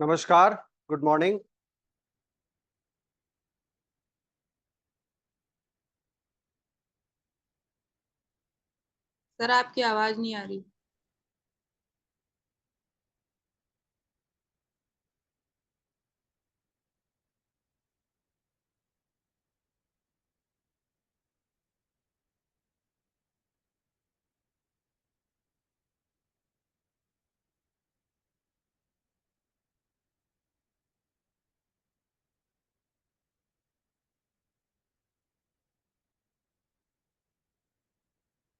नमस्कार। Good morning. Sir आपकी आवाज नहीं आ रही।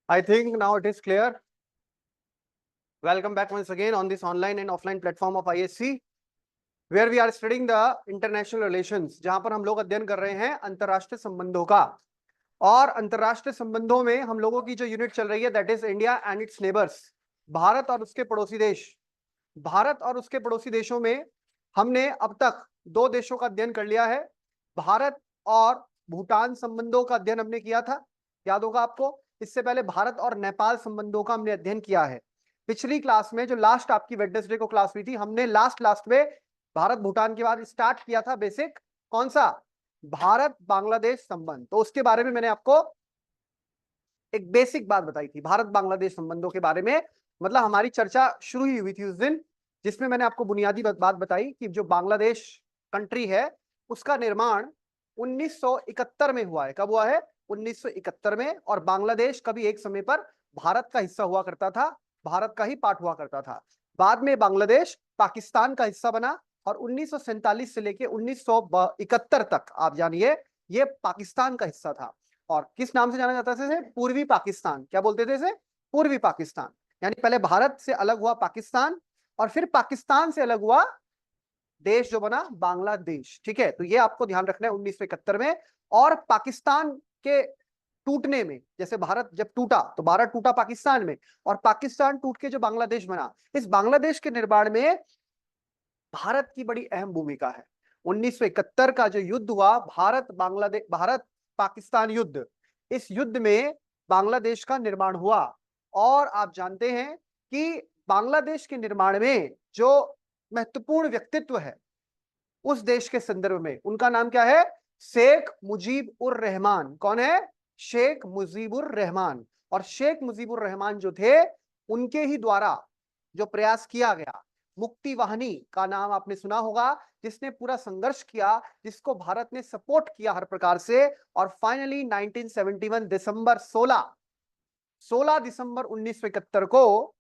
I think now it is clear. Welcome back once again on this online and offline platform of ISC, where we are studying the international relations, जहां पर हम लोग अध्ययन कर रहे हैं अंतरराष्ट्रीय संबंधों का। और अंतरराष्ट्रीय संबंधों में हम लोगों की जो यूनिट चल रही है that is India and it's neighbours, Bharat और उसके पड़ोसी देश। भारत और उसके पड़ोसी देशों में हमने अब तक दो देशों का अध्ययन कर लिया है। भारत और भूटान संबंधों का अध्ययन हमने किया था, याद होगा आपको। इससे पहले भारत और नेपाल संबंधों का हमने अध्ययन किया है। पिछली क्लास में जो लास्ट आपकी वेडनेसडे को क्लास हुई थी, हमने लास्ट में भारत भूटान के बाद स्टार्ट किया था बेसिक कौन सा, भारत बांग्लादेश संबंध। तो उसके बारे में मैंने आपको एक बेसिक बात बताई थी भारत बांग्लादेश संबंधों के बारे में। मतलब हमारी चर्चा शुरू ही हुई थी उस दिन, जिसमें मैंने आपको बुनियादी बात बताई कि जो बांग्लादेश कंट्री है उसका निर्माण 1971 में हुआ है। कब हुआ है? 1971 में। और बांग्लादेश कभी एक समय पर भारत का हिस्सा हुआ करता था, भारत का ही पार्ट हुआ करता था। बाद में बांग्लादेश पाकिस्तान का हिस्सा बना और 1947 से लेकर 1971 तक आप जानिए ये पाकिस्तान का हिस्सा था। और किस नाम से जाना जाता था इसे? पूर्वी पाकिस्तान। क्या बोलते थे इसे? पूर्वी पाकिस्तान। यानी पहले भारत से अलग हुआ पाकिस्तान और फिर पाकिस्तान से अलग हुआ देश जो बना बांग्लादेश। ठीक है, तो ये आपको ध्यान रखना है 1971 में। और पाकिस्तान के टूटने में, जैसे भारत जब टूटा तो भारत टूटा पाकिस्तान में, और पाकिस्तान टूट के जो बांग्लादेश बना, इस बांग्लादेश के निर्माण में भारत की बड़ी अहम भूमिका है। 1971 का जो युद्ध हुआ, भारत पाकिस्तान युद्ध, इस युद्ध में बांग्लादेश का निर्माण हुआ। और आप जानते हैं कि बांग्लादेश के निर्माण में जो महत्वपूर्ण व्यक्तित्व है उस देश के संदर्भ में, उनका नाम क्या है? शेख मुजीब उर रहमान। कौन है? शेख मुजीबुर रहमान। और शेख मुजीबुर रहमान जो थे, उनके ही द्वारा जो प्रयास किया गया, मुक्ति वाहिनी का नाम आपने सुना होगा, जिसने पूरा संघर्ष किया, जिसको भारत ने सपोर्ट किया हर प्रकार से। और फाइनली 1971 दिसंबर 16 दिसंबर 1971 को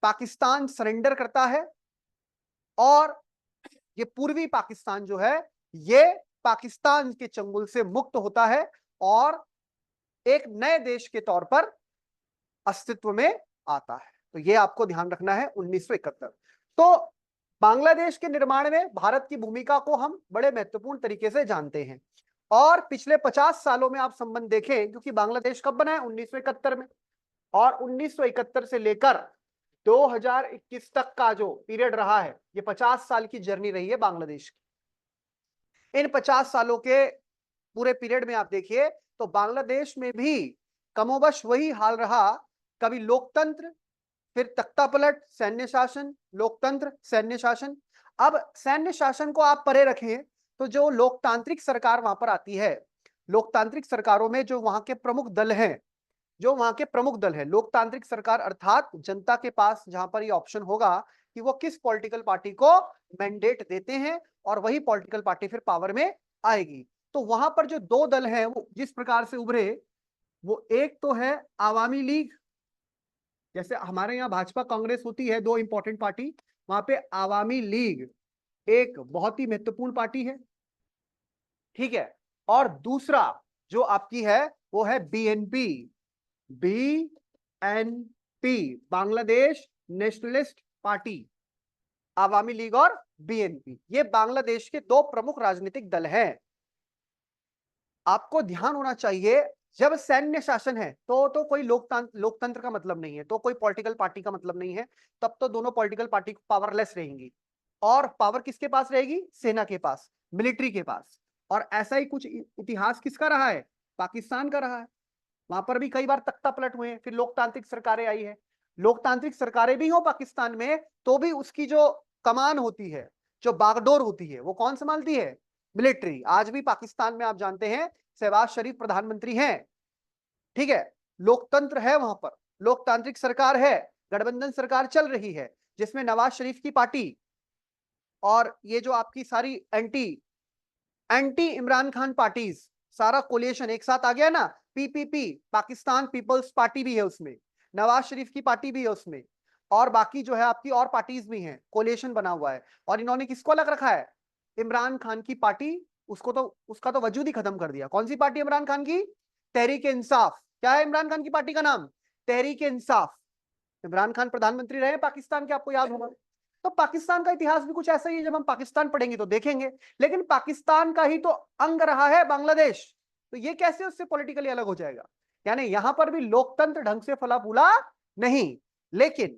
पाकिस्तान सरेंडर करता है और ये पूर्वी पाकिस्तान जो है ये पाकिस्तान के चंगुल से मुक्त होता है और एक नए देश के तौर पर अस्तित्व में आता है। तो ये आपको ध्यान रखना है 1971। तो बांग्लादेश के निर्माण में भारत की भूमिका को हम बड़े महत्वपूर्ण तरीके से जानते हैं। और पिछले 50 सालों में आप संबंध देखें, क्योंकि बांग्लादेश कब बना है? 1971 में। और 1971 से लेकर 2021 तक का जो पीरियड रहा है, ये 50 साल की जर्नी रही है बांग्लादेश की। इन 50 सालों के पूरे पीरियड में आप देखिए तो बांग्लादेश में भी कमोबश वही हाल रहा। कभी लोकतंत्र, फिर तख्तापलट, सैन्य शासन, लोकतंत्र, सैन्य शासन। अब सैन्य शासन को आप परे रखें तो जो लोकतांत्रिक सरकार वहां पर आती है, लोकतांत्रिक सरकारों में जो वहां के प्रमुख दल हैं, लोकतांत्रिक सरकार अर्थात जनता के पास जहां पर ये ऑप्शन होगा कि वो किस पॉलिटिकल पार्टी को मैंडेट देते हैं और वही पॉलिटिकल पार्टी फिर पावर में आएगी। तो वहां पर जो दो दल हैं वो जिस प्रकार से उभरे, वो एक तो है आवामी लीग। जैसे हमारे यहाँ भाजपा कांग्रेस होती है, दो इंपॉर्टेंट पार्टी, वहां पे आवामी लीग एक बहुत ही महत्वपूर्ण पार्टी है। ठीक है। और दूसरा जो आपकी है वो है BNP, BNP, Bangladesh nationalist party. Awami league और बीएनपी, ये बांग्लादेश के दो प्रमुख राजनीतिक दल हैं। आपको ध्यान होना चाहिए, जब सैन्य शासन है तो कोई लोकतंत्र का मतलब नहीं है, तो कोई पॉलिटिकल पार्टी का मतलब नहीं है। तब तो दोनों पॉलिटिकल पार्टी पावरलेस रहेंगी। और पावर किसके पास रहेगी? सेना के पास, मिलिट्री के पास। और ऐसा ही कुछ इतिहास किसका रहा है? पाकिस्तान का रहा है। वहां पर भी कई बार तख्ता पलट हुए हैं, फिर लोकतांत्रिक सरकारें आई है। लोकतांत्रिक सरकारें भी हो पाकिस्तान में तो भी उसकी जो कमान होती है, जो बागडोर होती है वो कौन संभालती है? मिलिट्री। आज भी पाकिस्तान में आप जानते हैं शहबाज शरीफ प्रधानमंत्री हैं, ठीक है, लोकतंत्र है वहां पर, लोकतांत्रिक सरकार है, गठबंधन सरकार चल रही है जिसमें नवाज शरीफ की पार्टी और ये जो आपकी सारी anti anti Imran Khan parties, सारा कोलिएशन एक साथ आ गया ना। पीपीपी, पाकिस्तान पीपल्स पार्टी भी है उसमें, नवाज शरीफ की पार्टी भी है उसमें, और बाकी जो है आपकी और पार्टीज भी हैं, कोलिएशन बना हुआ है। और इन्होंने किसको अलग रखा है? इमरान खान की पार्टी, उसको तो उसका तो वजूद ही खत्म कर दिया। कौन सी पार्टी इमरान खान की? तहरीक इंसाफ। क्या है इमरान खान की पार्टी का नाम? तहरीक इंसाफ। इमरान खान प्रधानमंत्री रहे पाकिस्तान के, आपको याद होगा। तो पाकिस्तान का इतिहास भी कुछ ऐसा ही है, जब हम पाकिस्तान पढ़ेंगे तो देखेंगे। लेकिन पाकिस्तान का ही तो अंग रहा है बांग्लादेश, तो ये कैसे उससे पॉलिटिकली अलग हो जाएगा? यानी यहां पर भी लोकतंत्र ढंग से फला फूला नहीं। लेकिन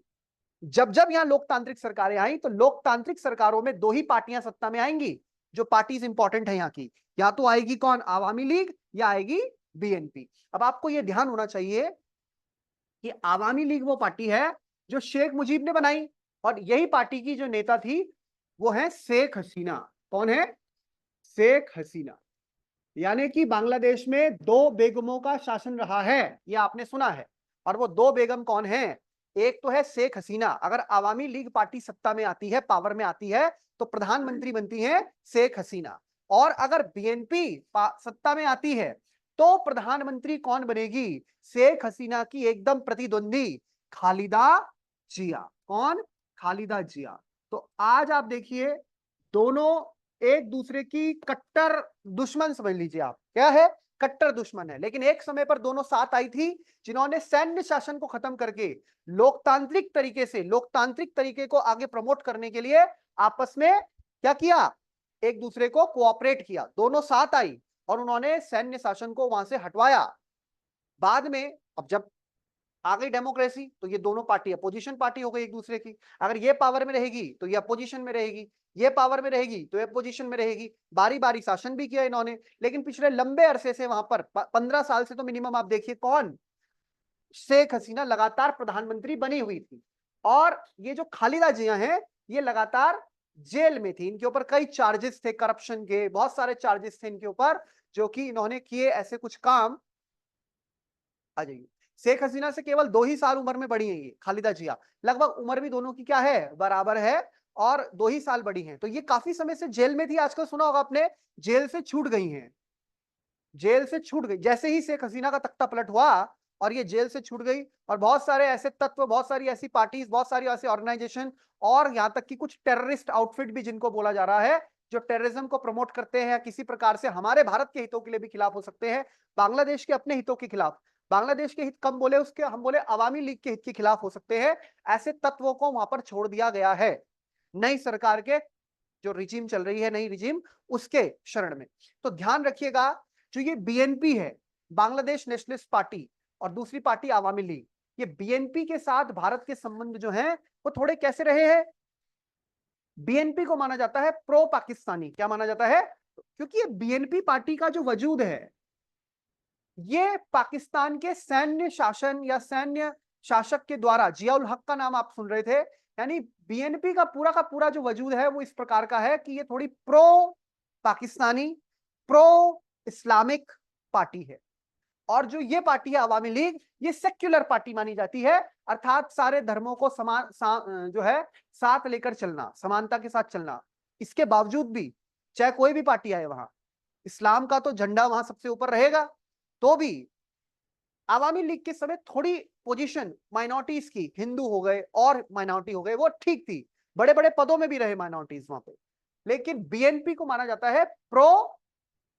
जब जब यहां लोकतांत्रिक सरकारें आई तो लोकतांत्रिक सरकारों में दो ही पार्टियां सत्ता में आएंगी जो पार्टीज इंपॉर्टेंट है यहाँ की। या तो आएगी कौन? आवामी लीग, या आएगी बीएनपी। अब आपको यह ध्यान होना चाहिए कि आवामी लीग वो पार्टी है जो शेख मुजीब ने बनाई, और यही पार्टी की जो नेता थी वो है शेख हसीना। कौन है? शेख हसीना। यानी कि बांग्लादेश में दो बेगमों का शासन रहा है, ये आपने सुना है। और वो दो बेगम कौन है? एक तो है शेख हसीना। अगर आवामी लीग पार्टी सत्ता में आती है, पावर में आती है, तो प्रधानमंत्री बनती है शेख हसीना। और अगर बीएनपी सत्ता में आती है तो प्रधानमंत्री कौन बनेगी? शेख हसीना की एकदम प्रतिद्वंदी खालिदा जिया। कौन? खालिदा जिया। तो आज आप देखिए, दोनों एक दूसरे की कट्टर दुश्मन समझ लीजिए आप। क्या है? कट्टर दुश्मन है। लेकिन एक समय पर दोनों साथ आई थी, जिन्होंने सैन्य शासन को खत्म करके लोकतांत्रिक तरीके से, लोकतांत्रिक तरीके को आगे प्रमोट करने के लिए आपस में क्या किया? एक दूसरे को कोऑपरेट किया। दोनों साथ आई और उन्होंने सैन्य शासन को वहां से हटवाया। बाद में अब जब आ गई डेमोक्रेसी, तो ये दोनों पार्टी अपोजिशन पार्टी हो गई एक दूसरे की। अगर ये पावर में रहेगी तो ये अपोजिशन में रहेगी, ये पावर में रहेगी तो ये अपोजिशन में रहेगी। बारी बारी शासन भी किया इन्होंने। लेकिन पिछले लंबे अरसे से वहां पर 15 साल से तो मिनिमम आप देखिए, कौन? शेख हसीना लगातार प्रधानमंत्री बनी हुई थी। और ये जो खालिदा जिया हैं, ये लगातार जेल में थी। इनके ऊपर कई चार्जेस थे, करप्शन के बहुत सारे चार्जेस थे इनके ऊपर, जो कि इन्होंने किए ऐसे कुछ काम। आ जाइए। शेख हसीना से केवल 2 ही साल उम्र में बड़ी है ये खालिदा जिया। लगभग उम्र भी दोनों की क्या है? बराबर है। और 2 ही साल बड़ी हैं। तो ये काफी समय से जेल में थी। आजकल सुना होगा आपने, जेल से छूट गई हैं। जेल से छूट गई जैसे ही शेख हसीना का तख्ता पलट हुआ और ये जेल से छूट गई। और बहुत सारे ऐसे तत्व, बहुत सारी ऐसी पार्टीज, बहुत सारी ऐसे ऑर्गेनाइजेशन, और यहां तक कि कुछ टेररिस्ट आउटफिट भी, जिनको बोला जा रहा है, जो टेररिज्म को प्रमोट करते हैं, किसी प्रकार से हमारे भारत के हितों के लिए भी खिलाफ हो सकते हैं, बांग्लादेश के अपने हितों के खिलाफ, बांग्लादेश के हित कम बोले उसके, हम बोले अवामी लीग के हित के खिलाफ हो सकते हैं। ऐसे तत्वों को वहां पर छोड़ दिया गया है नई सरकार के, जो रिजीम चल रही है, नई रिजीम, उसके शरण में। तो ध्यान रखिएगा, जो ये बीएनपी है, बांग्लादेश नेशनलिस्ट पार्टी, और दूसरी पार्टी आवामी लीग, ये बीएनपी के साथ भारत के संबंध जो हैं वो थोड़े कैसे रहे हैं? बीएनपी को माना जाता है प्रो पाकिस्तानी। क्या माना जाता है? क्योंकि ये बीएनपी पार्टी का जो वजूद है, ये पाकिस्तान के सैन्य शासन या सैन्य शासक के द्वारा, जियाउल हक का नाम आप सुन रहे थे, यानी बीएनपी का पूरा जो वजूद है वो इस प्रकार का है कि ये थोड़ी pro Pakistani, pro Islamic party है। और जो ये पार्टी है आवामी लीग, ये सेक्युलर पार्टी मानी जाती है, अर्थात सारे धर्मों को जो है साथ लेकर चलना, समानता के साथ चलना। इसके बावजूद भी चाहे कोई भी पार्टी आए वहां, इस्लाम का तो झंडा वहां सबसे ऊपर रहेगा। तो भी आवामी लीग के समय थोड़ी पोजीशन माइनॉरिटीज की, हिंदू हो गए और माइनॉरिटी हो गए, वो ठीक थी, बड़े बड़े पदों में भी रहे माइनॉरिटीज वहां पे। लेकिन बीएनपी को माना जाता है प्रो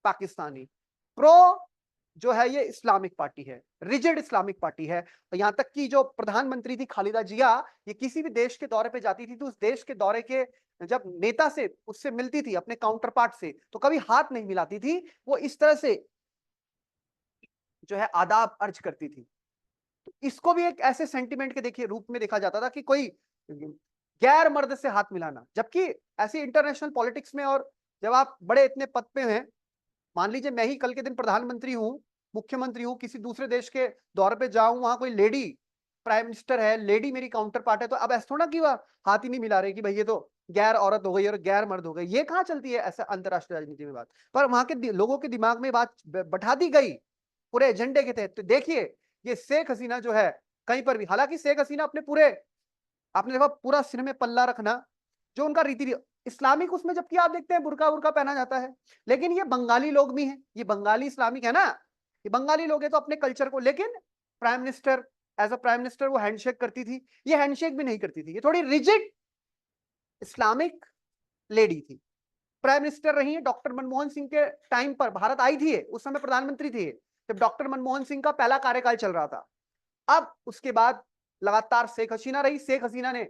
पाकिस्तानी, प्रो जो है ये इस्लामिक पार्टी है, रिजिड इस्लामिक पार्टी है। तो यहां तक कि जो प्रधानमंत्री थी खालिदा जिया, ये किसी भी देश के दौरे पे जाती थी तो उस देश के दौरे के जब नेता से उससे मिलती थी, अपने काउंटर पार्ट से, तो कभी हाथ नहीं मिलाती थी। वो इस तरह से जो है आदाब अर्ज करती थी। तो इसको भी एक ऐसे सेंटिमेंट के देखिए रूप में देखा जाता था कि कोई गैर मर्द से हाथ मिलाना। जबकि ऐसी इंटरनेशनल पॉलिटिक्स में, और जब आप बड़े इतने पद पे हैं, मान लीजिए मैं ही कल के दिन प्रधानमंत्री हूं, मुख्यमंत्री हूं, किसी दूसरे देश के दौरे पे जाऊं, वहां कोई लेडी प्राइम मिनिस्टर है, लेडी मेरी काउंटर पार्ट है, तो अब ऐसा थोड़ा कि वह हाथ ही नहीं मिला रहे कि भाई ये तो गैर औरत हो गई और गैर मर्द हो गई, ये कहाँ चलती है ऐसा अंतरराष्ट्रीय राजनीति में बात। पर वहां के लोगों के दिमाग में बात बैठा दी गई पूरे एजेंडे के तहत। तो देखिए ये शेख हसीना जो है कहीं पर भी, हालांकि शेख हसीना अपने पूरे, आपने देखा पूरा सिर में पल्ला रखना, जो उनका रीति इस्लामिक उसमें, जबकि आप देखते हैं बुर्का उर्का पहना जाता है, लेकिन ये बंगाली लोग भी हैं, ये बंगाली इस्लामिक है ना, ये बंगाली लोग हैं तो अपने कल्चर को, लेकिन prime minister, as a prime minister वो हैंडशेक करती थी, ये हैंडशेक भी नहीं करती थी, ये थोड़ी रिजिड इस्लामिक लेडी थी। प्राइम मिनिस्टर रही है डॉक्टर मनमोहन सिंह के टाइम पर, भारत आई थी, उस समय प्रधानमंत्री थे जब डॉक्टर मनमोहन सिंह का पहला कार्यकाल चल रहा था। अब उसके बाद लगातार शेख हसीना रही, शेख हसीना ने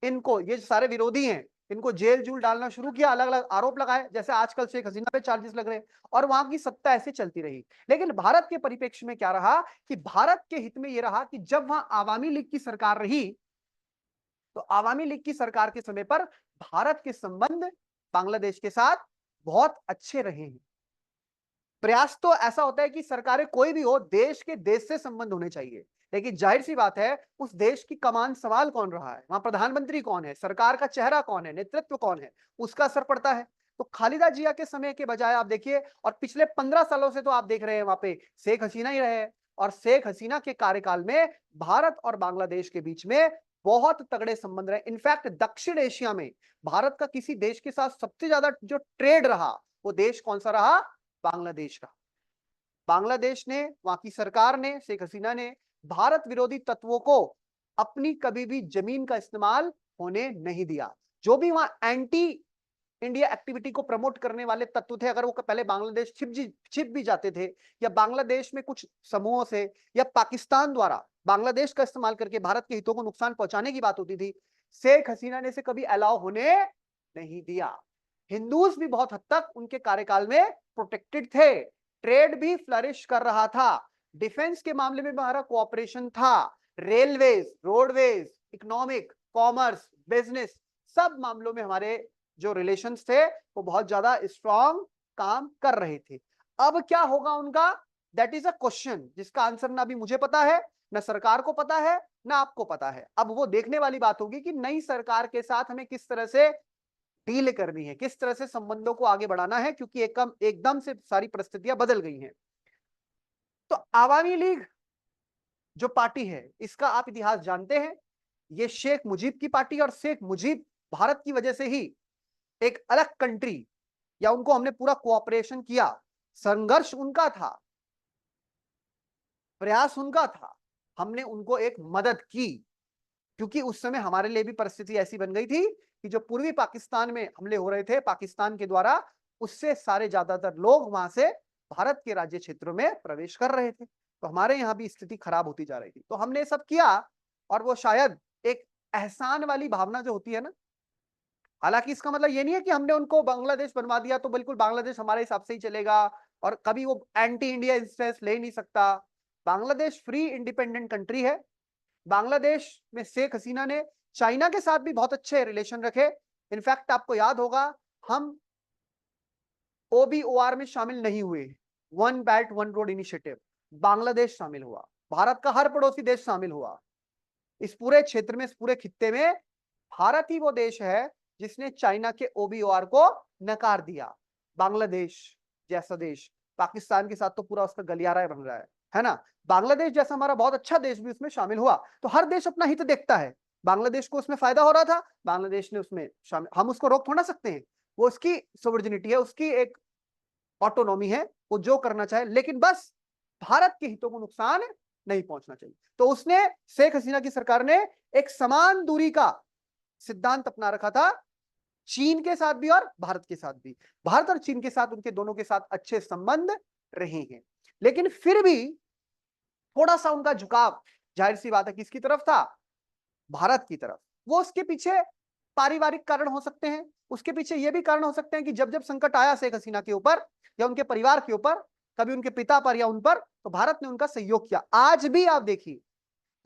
इनको, ये सारे विरोधी हैं, इनको जेल जूल डालना शुरू किया, अलग अलग आरोप लगाए, जैसे आजकल शेख हसीना पे चार्जेस लग रहे हैं, और वहां की सत्ता ऐसे चलती रही। लेकिन भारत के परिप्रेक्ष्य में क्या रहा कि भारत के हित में यह रहा कि जब वहां आवामी लीग की सरकार रही, तो आवामी लीग की सरकार के समय पर भारत के संबंध बांग्लादेश के साथ बहुत अच्छे रहे हैं। प्रयास तो ऐसा होता है कि सरकारें कोई भी हो, देश के देश से संबंध होने चाहिए, लेकिन जाहिर सी बात है उस देश की कमान सवाल कौन रहा है, वहां प्रधानमंत्री कौन है, सरकार का चेहरा कौन है, नेतृत्व कौन है, उसका असर पड़ता है। तो खालिदा जिया के समय के बजाय आप देखिए, और पिछले 15 सालों से तो आप देख रहे हैं वहां पे शेख हसीना ही रहे हैं, और शेख हसीना के कार्यकाल में भारत और बांग्लादेश के बीच में बहुत तगड़े संबंध रहे। इनफैक्ट दक्षिण एशिया में भारत का किसी देश के साथ सबसे ज्यादा जो ट्रेड रहा, वो देश कौन सा रहा, बांग्लादेश का। बांग्लादेश ने, वहां की सरकार ने, शेख हसीना ने भारत विरोधी तत्वों को अपनी कभी भी जमीन का इस्तेमाल होने नहीं दिया। जो भी वहां एंटी इंडिया एक्टिविटी को प्रमोट करने वाले तत्व थे, अगर वो पहले बांग्लादेश छिप भी जाते थे, या बांग्लादेश में कुछ समूहों से या पाकिस्तान द्वारा बांग्लादेश का इस्तेमाल करके भारत के हितों को नुकसान पहुंचाने की बात होती थी, शेख हसीना ने इसे कभी अलाउ होने नहीं दिया। हिंदूज भी बहुत हद तक उनके कार्यकाल में प्रोटेक्टेड थे, ट्रेड भी फ्लरिश कर रहा था, डिफेंस के मामले में हमारा कोऑपरेशन था, railways, roadways, economic, commerce, business, सब मामलों में हमारे जो रिलेशंस थे वो बहुत ज्यादा स्ट्रॉन्ग काम कर रहे थे। अब क्या होगा उनका, दैट इज अ क्वेश्चन जिसका आंसर ना भी मुझे पता है, ना सरकार को पता है, ना आपको पता है। अब वो देखने वाली बात होगी कि नई सरकार के साथ हमें किस तरह से डील करनी है, किस तरह से संबंधों को आगे बढ़ाना है, क्योंकि एकदम से सारी परिस्थितियां बदल गई हैं। तो आवामी लीग जो पार्टी है, इसका आप इतिहास जानते हैं, ये शेख मुजीब की पार्टी, और शेख मुजीब भारत की वजह से ही एक अलग कंट्री, या उनको हमने पूरा कोऑपरेशन किया, संघर्ष उनका था, प्रयास उनका था, हमने उनको एक मदद की, क्योंकि उस समय हमारे लिए भी परिस्थिति ऐसी बन गई थी कि जो पूर्वी पाकिस्तान में हमले हो रहे थे पाकिस्तान के द्वारा, उससे सारे ज्यादातर लोग वहां से भारत के राज्य क्षेत्रों में प्रवेश कर रहे थे, तो हमारे यहाँ भी स्थिति खराब होती जा रही थी। तो हमने सब किया, और वो शायद एक एहसान वाली भावना जो होती है ना, हालांकि इसका मतलब ये नहीं है कि हमने उनको बांग्लादेश बनवा दिया तो बिल्कुल बांग्लादेश हमारे हिसाब से ही चलेगा, और कभी वो एंटी इंडिया इंस्टेंस ले नहीं सकता। बांग्लादेश फ्री इंडिपेंडेंट कंट्री है। बांग्लादेश में शेख हसीना ने चाइना के साथ भी बहुत अच्छे रिलेशन रखे। इनफैक्ट आपको याद होगा, हम OBOR में शामिल नहीं हुए, one belt one road initiative, Bangladesh शामिल हुआ, भारत का हर पड़ोसी देश शामिल हुआ। इस पूरे क्षेत्र में, इस पूरे खित्ते में भारत ही वो देश है जिसने चाइना के OBOR को नकार दिया। बांग्लादेश जैसा देश, पाकिस्तान के साथ तो पूरा उसका गलियारा बन रहा है ना, बांग्लादेश जैसा हमारा बहुत अच्छा देश भी उसमें शामिल हुआ। तो हर देश अपना हित देखता है, बांग्लादेश को उसमें फायदा हो रहा था, बांग्लादेश ने उसमें शामिल, हम उसको रोक थोड़ा सकते हैं, वो उसकी सोवर्जिनिटी है, उसकी एक ऑटोनॉमी है, वो जो करना चाहे, लेकिन बस भारत के हितों को नुकसान नहीं पहुंचना चाहिए। तो उसने, शेख हसीना की सरकार ने एक समान दूरी का सिद्धांत अपना रखा था, चीन के साथ भी और भारत के साथ भी। भारत और चीन के साथ, उनके दोनों के साथ अच्छे संबंध रहे हैं, लेकिन फिर भी थोड़ा सा उनका झुकाव जाहिर सी बात है किसकी तरफ था, भारत की तरफ। वो उसके पीछे पारिवारिक कारण हो सकते हैं, उसके पीछे ये भी कारण हो सकते हैं कि जब जब संकट आया शेख हसीना के ऊपर या उनके परिवार के ऊपर, कभी उनके पिता पर या उन पर, तो भारत ने उनका सहयोग किया। आज भी आप देखिए,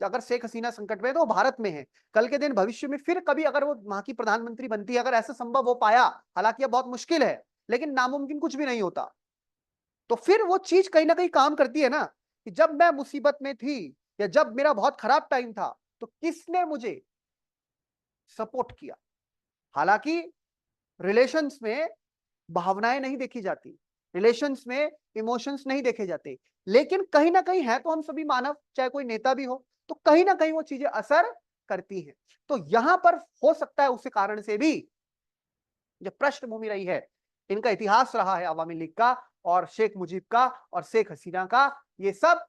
अगर शेख हसीना संकट में है तो वो भारत में है, कल के दिन भविष्य में फिर कभी अगर वो वहां की प्रधानमंत्री बनती है, अगर ऐसा संभव हो पाया, हालांकि यह बहुत मुश्किल है, लेकिन नामुमकिन कुछ भी नहीं होता, तो फिर वो चीज कहीं ना कहीं काम करती है ना, कि जब मैं मुसीबत में थी या जब मेरा बहुत खराब टाइम था, तो किसने मुझे सपोर्ट किया, हालांकि रिलेशंस में भावनाएं नहीं देखी जाती, रिलेशंस में इमोशंस नहीं देखे जाते, लेकिन कहीं ना कहीं है तो हम सभी मानव, चाहे कोई नेता भी हो, तो कहीं ना कहीं वो चीजें असर करती हैं। तो यहां पर हो सकता है उसी कारण से भी जो पृष्ठभूमि रही है, इनका इतिहास रहा है अवामी लीग का और शेख मुजीब का और शेख हसीना का, ये सब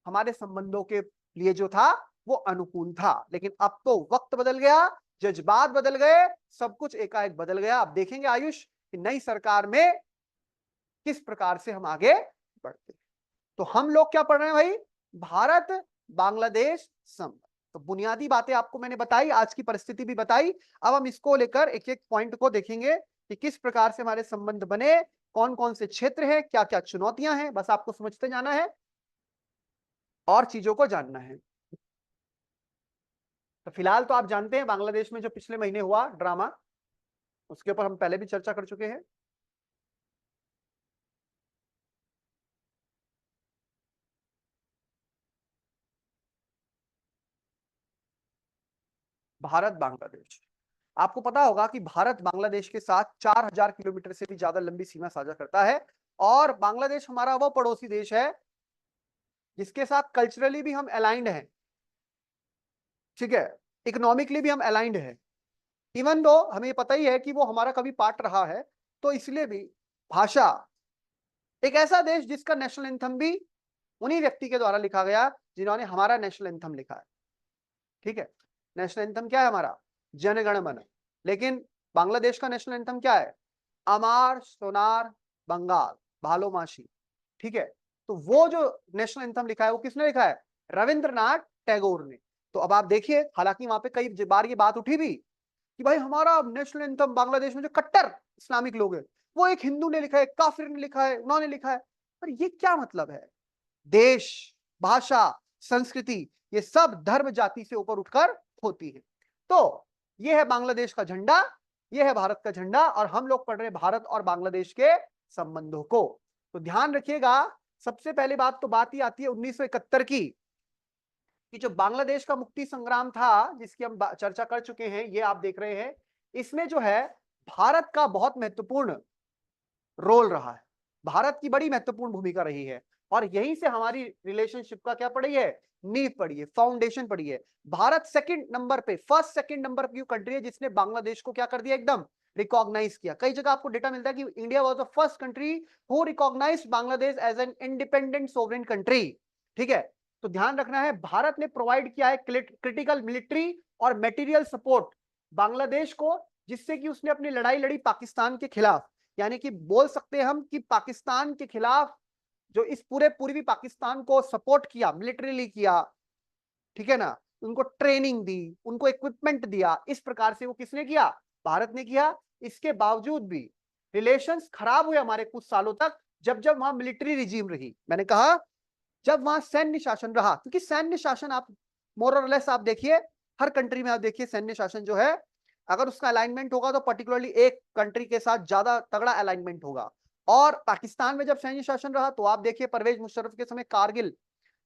हमारे संबंधों के लिए जो था वो अनुकूल था। लेकिन अब तो वक्त बदल गया, जज्बात बदल गए, सब कुछ एकाएक बदल गया। अब देखेंगे आयुष कि नई सरकार में किस प्रकार से हम आगे बढ़ते हैं। तो हम लोग क्या पढ़ रहे हैं भाई, भारत बांग्लादेश संबंध। तो बुनियादी बातें आपको मैंने बताई, आज की परिस्थिति भी बताई। अब हम इसको लेकर एक एक पॉइंट को देखेंगे कि किस प्रकार से हमारे संबंध बने, कौन कौन से क्षेत्र हैं, क्या क्या चुनौतियां हैं, बस आपको समझते जाना है और चीजों को जानना है। तो फिलहाल तो आप जानते हैं बांग्लादेश में जो पिछले महीने हुआ ड्रामा, उसके ऊपर हम पहले भी चर्चा कर चुके हैं। भारत बांग्लादेश, आपको पता होगा कि भारत बांग्लादेश के साथ 4000 किलोमीटर से भी ज्यादा लंबी सीमा साझा करता है, और बांग्लादेश हमारा वो पड़ोसी देश है जिसके साथ कल्चरली भी हम अलाइंड हैं, ठीक है, इकोनॉमिकली भी हम अलाइंड हैं। इवन दो हमें पता ही है कि वो हमारा कभी पार्ट रहा है, तो इसलिए भी भाषा, एक ऐसा देश जिसका नेशनल एंथम भी उन्हीं व्यक्ति के द्वारा लिखा गया जिन्होंने हमारा नेशनल एंथम लिखा है, ठीक है। नेशनल एंथम क्या है हमारा, जन गण मन। लेकिन बांग्लादेश का नेशनल एंथम क्या है, अमार सोनार बंगाल भालोमाशी, ठीक है। तो वो जो नेशनल एंथम लिखा है वो किसने लिखा है, रविंद्रनाथ टैगोर ने। तो अब आप देखिए, हालांकि वहां पे कई बार ये बात उठी भी कि भाई हमारा नेशनल एंथम बांग्लादेश में जो कट्टर इस्लामिक लोग हैं वो एक हिंदू ने लिखा है, काफिर ने लिखा है, उन्होंने लिखा है, पर ये क्या मतलब है। देश, भाषा, संस्कृति, ये सब धर्म जाति से ऊपर उठकर होती है। तो ये है बांग्लादेश का झंडा, ये है भारत का झंडा, और हम लोग पढ़ रहे हैं भारत और बांग्लादेश के संबंधों को। तो ध्यान रखिएगा, सबसे पहली बात तो बात ही आती है 1971 की, कि जो बांग्लादेश का मुक्ति संग्राम था जिसकी हम चर्चा कर चुके हैं, ये आप देख रहे हैं, इसमें जो है भारत का बहुत महत्वपूर्ण रोल रहा है, भारत की बड़ी महत्वपूर्ण भूमिका रही है, और यहीं से हमारी रिलेशनशिप का क्या पड़ी है, नींव पड़ी है, फाउंडेशन पड़ी है। भारत सेकंड नंबर पे, फर्स्ट सेकंड नंबर की कंट्री है जिसने बांग्लादेश को क्या कर दिया, एकदम रिकॉग्नाइज किया। कई जगह आपको डेटा मिलता है कि India was the first country who recognised Bangladesh as an independent sovereign country, ठीक है। तो ध्यान रखना है, भारत ने प्रोवाइड किया है क्रिटिकल मिलिट्री और मटेरियल सपोर्ट बांग्लादेश को, जिससे कि उसने अपनी लड़ाई लड़ी पाकिस्तान के खिलाफ। यानी कि बोल सकते हैं हम कि पाकिस्तान के खिलाफ जो इस पूरे पूर्वी पाकिस्तान को सपोर्ट किया, मिलिट्रीली किया, ठीक है ना, उनको ट्रेनिंग दी, उनको इक्विपमेंट दिया, इस प्रकार से वो किसने किया, भारत ने किया। इसके बावजूद भी रिलेशंस खराब हुए हमारे कुछ सालों तक, जब जब वहां मिलिट्री रिजीम रही, मैंने कहा जब वहां सैन्य शासन रहा, क्योंकि सैन्य शासन आप मोर और लेस आप देखिए, हर कंट्री में आप देखिए सैन्य शासन जो है, अगर उसका अलाइनमेंट होगा तो पर्टिकुलरली एक कंट्री के साथ ज्यादा तगड़ा अलाइनमेंट होगा। और पाकिस्तान में जब सैन्य शासन रहा तो आप देखिए परवेज मुशर्रफ के समय कारगिल,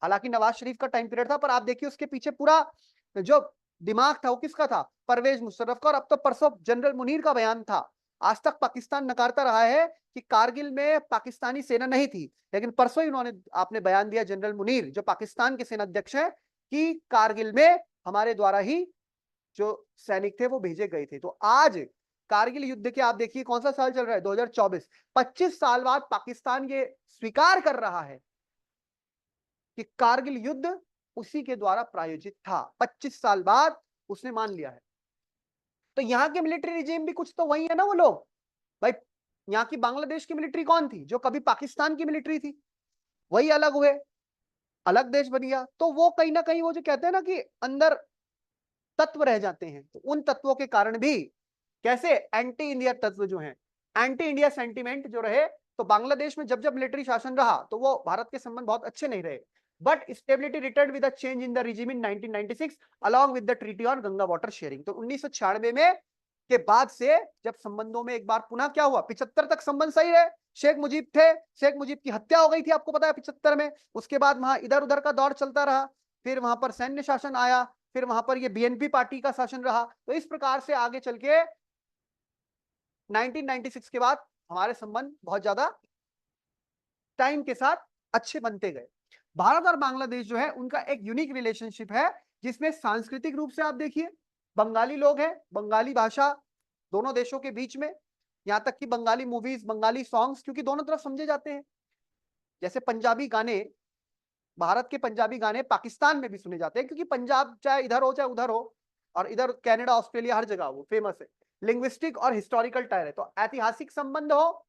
हालांकि नवाज शरीफ का टाइम पीरियड था, पर आप देखिए उसके पीछे पूरा जो दिमाग था वो किसका था, परवेज मुशर्रफ का। और अब तो परसों जनरल मुनीर का बयान था, आज तक पाकिस्तान नकारता रहा है कि कारगिल में पाकिस्तानी सेना नहीं थी, लेकिन परसों ही उन्होंने आपने बयान दिया, जनरल मुनीर जो पाकिस्तान के सेना अध्यक्ष हैं, कि कारगिल में हमारे द्वारा ही जो सैनिक थे वो भेजे गए थे। तो आज कारगिल युद्ध के आप देखिए कौन सा साल चल रहा है, 2024, 25 साल बाद पाकिस्तान ये स्वीकार कर रहा है कि कारगिल युद्ध उसी के द्वारा प्रायोजित था। 25 साल बाद उसने मान लिया है। तो यहाँ के मिलिट्री रिजीम भी कुछ तो वही है ना वो लोग, भाई यहाँ की बांग्लादेश की मिलिट्री कौन थी, जो कभी पाकिस्तान की मिलिट्री थी, वही अलग हुए, अलग देश बन गया। तो वो कहीं ना कहीं वो जो कहते हैं ना कि अंदर तत्व रह जाते हैं, तो उन तत्वों के कारण भी कैसे एंटी इंडिया तत्व जो है, एंटी इंडिया सेंटीमेंट जो रहे, तो बांग्लादेश में जब जब मिलिट्री शासन रहा तो वो भारत के संबंध बहुत अच्छे नहीं रहे। But stability return with a change in the regime in 1996 along with the treaty on Ganga water sharing. तो 1996 में के बाद से जब संबंधों में एक बार पुनः क्या हुआ, 75 तक संबंध सही रहे, शेख मुजीब थे, शेख मुजीब की हत्या हो गई थी आपको पता है 75 में, उसके बाद वहां इधर उधर का दौर चलता रहा, फिर वहां पर सैन्य शासन आया, फिर वहां पर ये बीएनपी पार्टी का शासन रहा। तो इस प्रकार से आगे चल के 1996 के बाद हमारे संबंध बहुत ज्यादा टाइम के साथ अच्छे बनते गए। भारत और बांग्लादेश जो है उनका एक यूनिक रिलेशनशिप है, जिसमें सांस्कृतिक रूप से आप देखिए बंगाली लोग हैं, बंगाली भाषा दोनों देशों के बीच में, यहाँ तक कि बंगाली मूवीज, बंगाली सॉन्ग्स, क्योंकि दोनों तरफ समझे जाते हैं। जैसे पंजाबी गाने, भारत के पंजाबी गाने पाकिस्तान में भी सुने जाते हैं, क्योंकि पंजाब चाहे इधर हो चाहे उधर हो, और इधर कनाडा, ऑस्ट्रेलिया, हर जगह वो फेमस है। लिंग्विस्टिक और हिस्टोरिकल टायर है, तो ऐतिहासिक संबंध हो,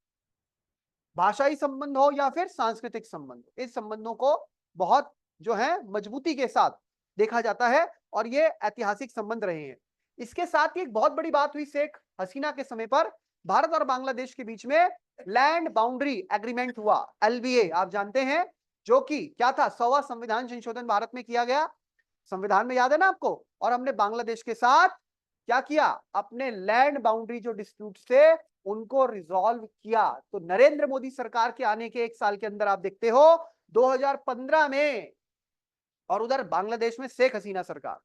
भाषाई संबंध हो या फिर सांस्कृतिक संबंध, इस संबंधों को बहुत जो है मजबूती के साथ देखा जाता है, और ये ऐतिहासिक संबंध रहे हैं। इसके साथ ही एक बहुत बड़ी बात हुई शेख हसीना के समय पर, भारत और बांग्लादेश के बीच में लैंड बाउंड्री एग्रीमेंट हुआ, एलबीए आप जानते हैं, जो कि क्या था, 100वां संविधान संशोधन भारत में किया गया, संविधान में याद है ना आपको। और हमने बांग्लादेश के साथ क्या किया, अपने लैंड बाउंड्री जो डिस्प्यूट थे उनको रिजॉल्व किया। तो नरेंद्र मोदी सरकार के आने के 1 साल के अंदर आप देखते हो 2015 में, और उधर बांग्लादेश में शेख हसीना सरकार,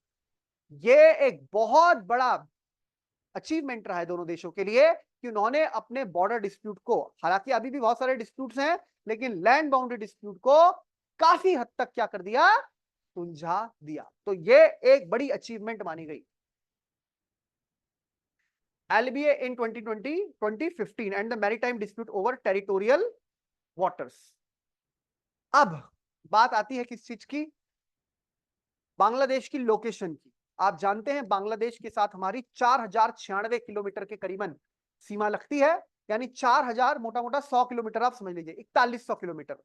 ये एक बहुत बड़ा अचीवमेंट रहा है दोनों देशों के लिए कि उन्होंने अपने बॉर्डर डिस्प्यूट को, हालांकि अभी भी बहुत सारे डिस्प्यूट्स हैं, लेकिन लैंड बाउंड्री डिस्प्यूट को काफी हद तक क्या कर दिया, सुलझा दिया। तो ये एक बड़ी अचीवमेंट मानी गई। LBA in 2020-2015 and the maritime dispute over territorial waters। अब बात आती है किस चीज की, बांग्लादेश की लोकेशन की। आप जानते हैं बांग्लादेश के साथ हमारी 4096 किलोमीटर के करीबन सीमा लगती है, यानी 4000 मोटा मोटा 100 किलोमीटर आप समझ लीजिए, 4100 किलोमीटर।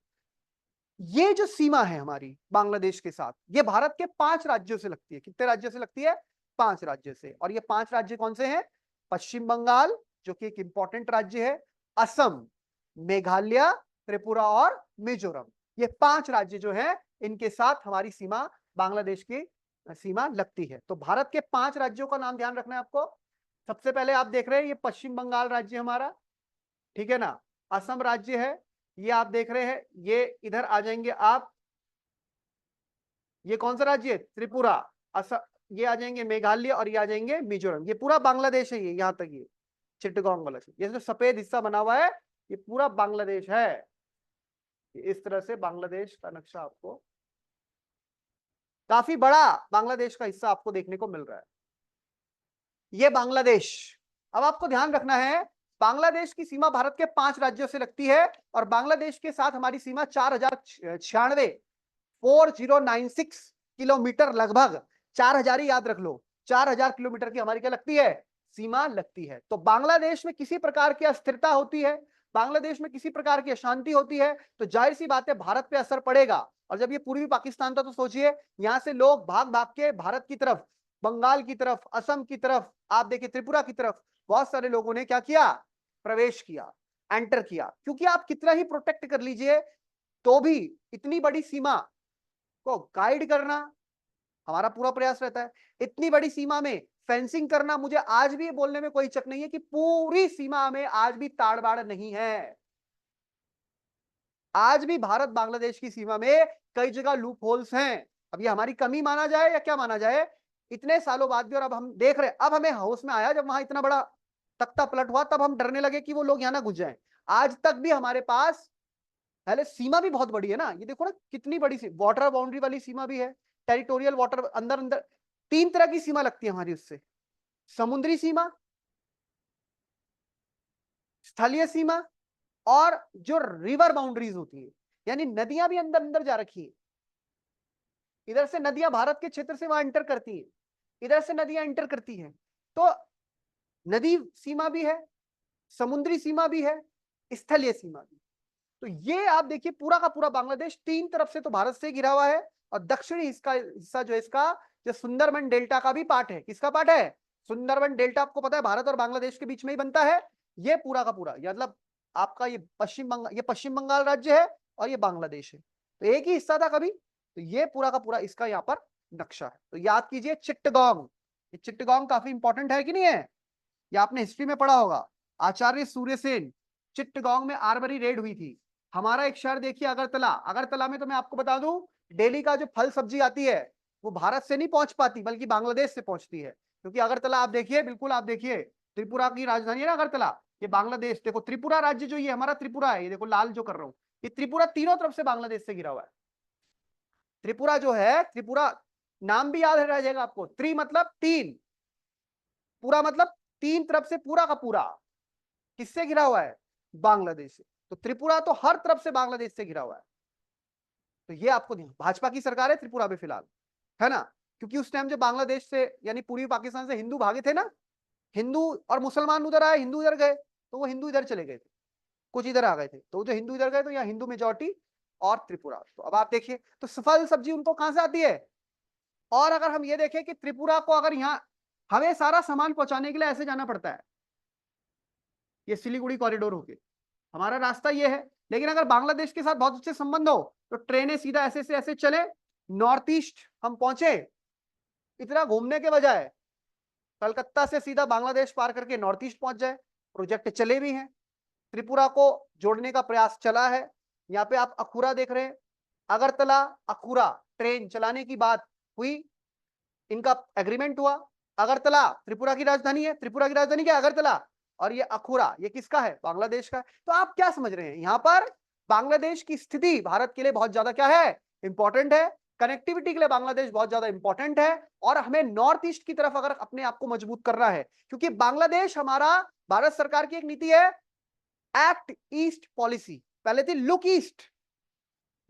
ये जो सीमा है हमारी बांग्लादेश के साथ, ये भारत के 5 राज्यों से लगती है। कितने राज्यों से लगती है, 5 राज्यों से। और ये 5 राज्य कौन से हैं, पश्चिम बंगाल जो कि एक इंपॉर्टेंट राज्य है, असम, मेघालय, त्रिपुरा और मिजोरम, ये 5 राज्य जो है इनके साथ हमारी सीमा, बांग्लादेश की सीमा लगती है। तो भारत के 5 राज्यों का नाम ध्यान रखना है आपको। सबसे पहले आप देख रहे हैं ये पश्चिम बंगाल राज्य हमारा, ठीक है ना, असम राज्य है, ये आप देख रहे हैं, ये इधर आ जाएंगे आप, ये कौन सा राज्य है, त्रिपुरा, असम, ये आ जाएंगे मेघालय, और ये आ जाएंगे मिजोरम। ये पूरा बांग्लादेश है, ये यहां तक ये चिट्टगांव वाला, ये जो सफेद हिस्सा बना हुआ है ये पूरा बांग्लादेश है। इस तरह से बांग्लादेश का नक्शा आपको, काफी बड़ा बांग्लादेश का हिस्सा आपको देखने को मिल रहा है, ये बांग्लादेश। अब आपको ध्यान रखना है, बांग्लादेश की सीमा भारत के 5 राज्यों से लगती है, और बांग्लादेश के साथ हमारी सीमा 4096 4096 किलोमीटर, लगभग 4000 ही याद रख लो, 4000 किलोमीटर की हमारी क्या लगती है, सीमा लगती है। तो बांग्लादेश में किसी प्रकार की अस्थिरता होती है, बांग्लादेश में किसी प्रकार की अशांति होती है, तो जाहिर सी बात है भारत पे असर पड़ेगा। और जब ये पूर्वी पाकिस्तान था तो सोचिए, यहां से लोग भाग भाग के भारत की तरफ, बंगाल की तरफ, असम की तरफ, आप देखिए त्रिपुरा की तरफ, बहुत सारे लोगों ने क्या किया, प्रवेश किया, एंटर किया। क्योंकि आप कितना ही प्रोटेक्ट कर लीजिए तो भी इतनी बड़ी सीमा को गाइड करना हमारा पूरा प्रयास रहता है। इतनी बड़ी सीमा में फेंसिंग करना, मुझे आज भी ये बोलने में कोई चक नहीं है कि पूरी सीमा में आज भी ताड़बाड़ नहीं है। आज भी भारत बांग्लादेश की सीमा में कई जगह लूप होल्स हैं। अब ये हमारी कमी माना जाए या क्या माना जाए, इतने सालों बाद भी, और अब हम देख रहे, अब हमें होश में आया जब वहां इतना बड़ा तख्ता पलट हुआ, तब हम डरने लगे कि वो लोग यहाँ ना घुस जाएं। आज तक भी हमारे पास, पहले सीमा भी बहुत बड़ी है ना, ये देखो ना कितनी बड़ी सी वाटर बाउंड्री वाली सीमा भी है, टेरिटोरियल वाटर, अंदर अंदर 3 तरह की सीमा लगती है हमारी उससे, समुद्री सीमा, स्थलीय सीमा, और जो रिवर बाउंड्रीज होती है, यानी नदियां भी अंदर अंदर जा रखी है। इधर से नदियां भारत के क्षेत्र से वहां एंटर करती है, इधर से नदियां एंटर करती हैं। तो नदी सीमा भी है, समुद्री सीमा भी है, स्थलीय सीमा भी। तो ये आप देखिए पूरा का पूरा बांग्लादेश 3 तरफ से तो भारत से घिरा हुआ है, और दक्षिणी इसका हिस्सा जो है, इसका जो सुंदरबन डेल्टा का भी पार्ट है। किसका पार्ट है, सुंदरबन डेल्टा आपको पता है भारत और बांग्लादेश के बीच में ही बनता है। ये पूरा का पूरा, मतलब आपका ये पश्चिम बंगाल राज्य है, और ये बांग्लादेश है, तो एक ही हिस्सा था कभी। तो ये पूरा का पूरा इसका यहाँ पर नक्शा है। तो याद कीजिए चिट्टगांव, ये चिट्टगांव काफी इंपॉर्टेंट है कि नहीं है, ये आपने हिस्ट्री में पढ़ा होगा। आचार्य सूर्यसेन, चिट्टगांव में आर्मरी रेड हुई थी। हमारा एक शहर देखिए अगरतला, अगरतला में तो मैं आपको बता दूं, डेली का जो फल सब्जी आती है वो भारत से नहीं पहुंच पाती, बल्कि बांग्लादेश से पहुंचती है। क्योंकि अगरतला आप देखिए, बिल्कुल आप देखिए, त्रिपुरा की राजधानी है ना अगरतला, ये बांग्लादेश, देखो त्रिपुरा राज्य जो ये हमारा त्रिपुरा है, ये देखो लाल जो कर रहा हूं, ये त्रिपुरा तीनों तरफ से बांग्लादेश से घिरा हुआ है। त्रिपुरा जो है, त्रिपुरा नाम भी याद रह जाएगा आपको, त्रि मतलब तीन, पूरा मतलब तीन तरफ से पूरा का पूरा किससे घिरा हुआ है? बांग्लादेश से। तो त्रिपुरा तो हर तरफ से बांग्लादेश से घिरा हुआ है। तो ये आपको भाजपा की सरकार है त्रिपुरा में फिलहाल, है ना, क्योंकि उस टाइम जब बांग्लादेश से यानी पूर्वी पाकिस्तान से हिंदू भागे थे ना, हिंदू और मुसलमान उधर आए, हिंदू इधर गए, तो वो हिंदू इधर चले गए थे, कुछ इधर आ गए थे, तो जो हिंदू इधर गए तो यहाँ हिंदू मेजोरिटी और त्रिपुरा। तो अब आप देखिए, तो फल सब्जी उनको कहां से आती है? और अगर हम ये देखें कि त्रिपुरा को अगर यहाँ हमें सारा सामान पहुंचाने के लिए ऐसे जाना पड़ता है, ये सिलीगुड़ी कॉरिडोर होके हमारा रास्ता ये है, लेकिन अगर बांग्लादेश के साथ बहुत अच्छे संबंध हो तो ट्रेनें सीधा ऐसे से ऐसे चले, नॉर्थ ईस्ट हम पहुंचे, इतना घूमने के बजाय कलकत्ता से सीधा बांग्लादेश पार करके नॉर्थ ईस्ट पहुंच जाए। प्रोजेक्ट चले भी हैं, त्रिपुरा को जोड़ने का प्रयास चला है। यहाँ पे आप अखुरा देख रहे हैं, अगरतला अखुरा ट्रेन चलाने की बात हुई, इनका एग्रीमेंट हुआ। अगरतला त्रिपुरा की राजधानी है, त्रिपुरा की राजधानी क्या है? अगरतला। और ये अखुरा ये किसका है? बांग्लादेश का है। तो आप क्या समझ रहे हैं, यहाँ पर बांग्लादेश की स्थिति भारत के लिए बहुत ज्यादा क्या है? इंपॉर्टेंट है। कनेक्टिविटी के लिए बांग्लादेश बहुत ज्यादा इंपॉर्टेंट है, और हमें नॉर्थ ईस्ट की तरफ अगर अपने आप को मजबूत करना है, क्योंकि बांग्लादेश हमारा, भारत सरकार की एक नीति है एक्ट ईस्ट पॉलिसी, पहले थी लुक ईस्ट,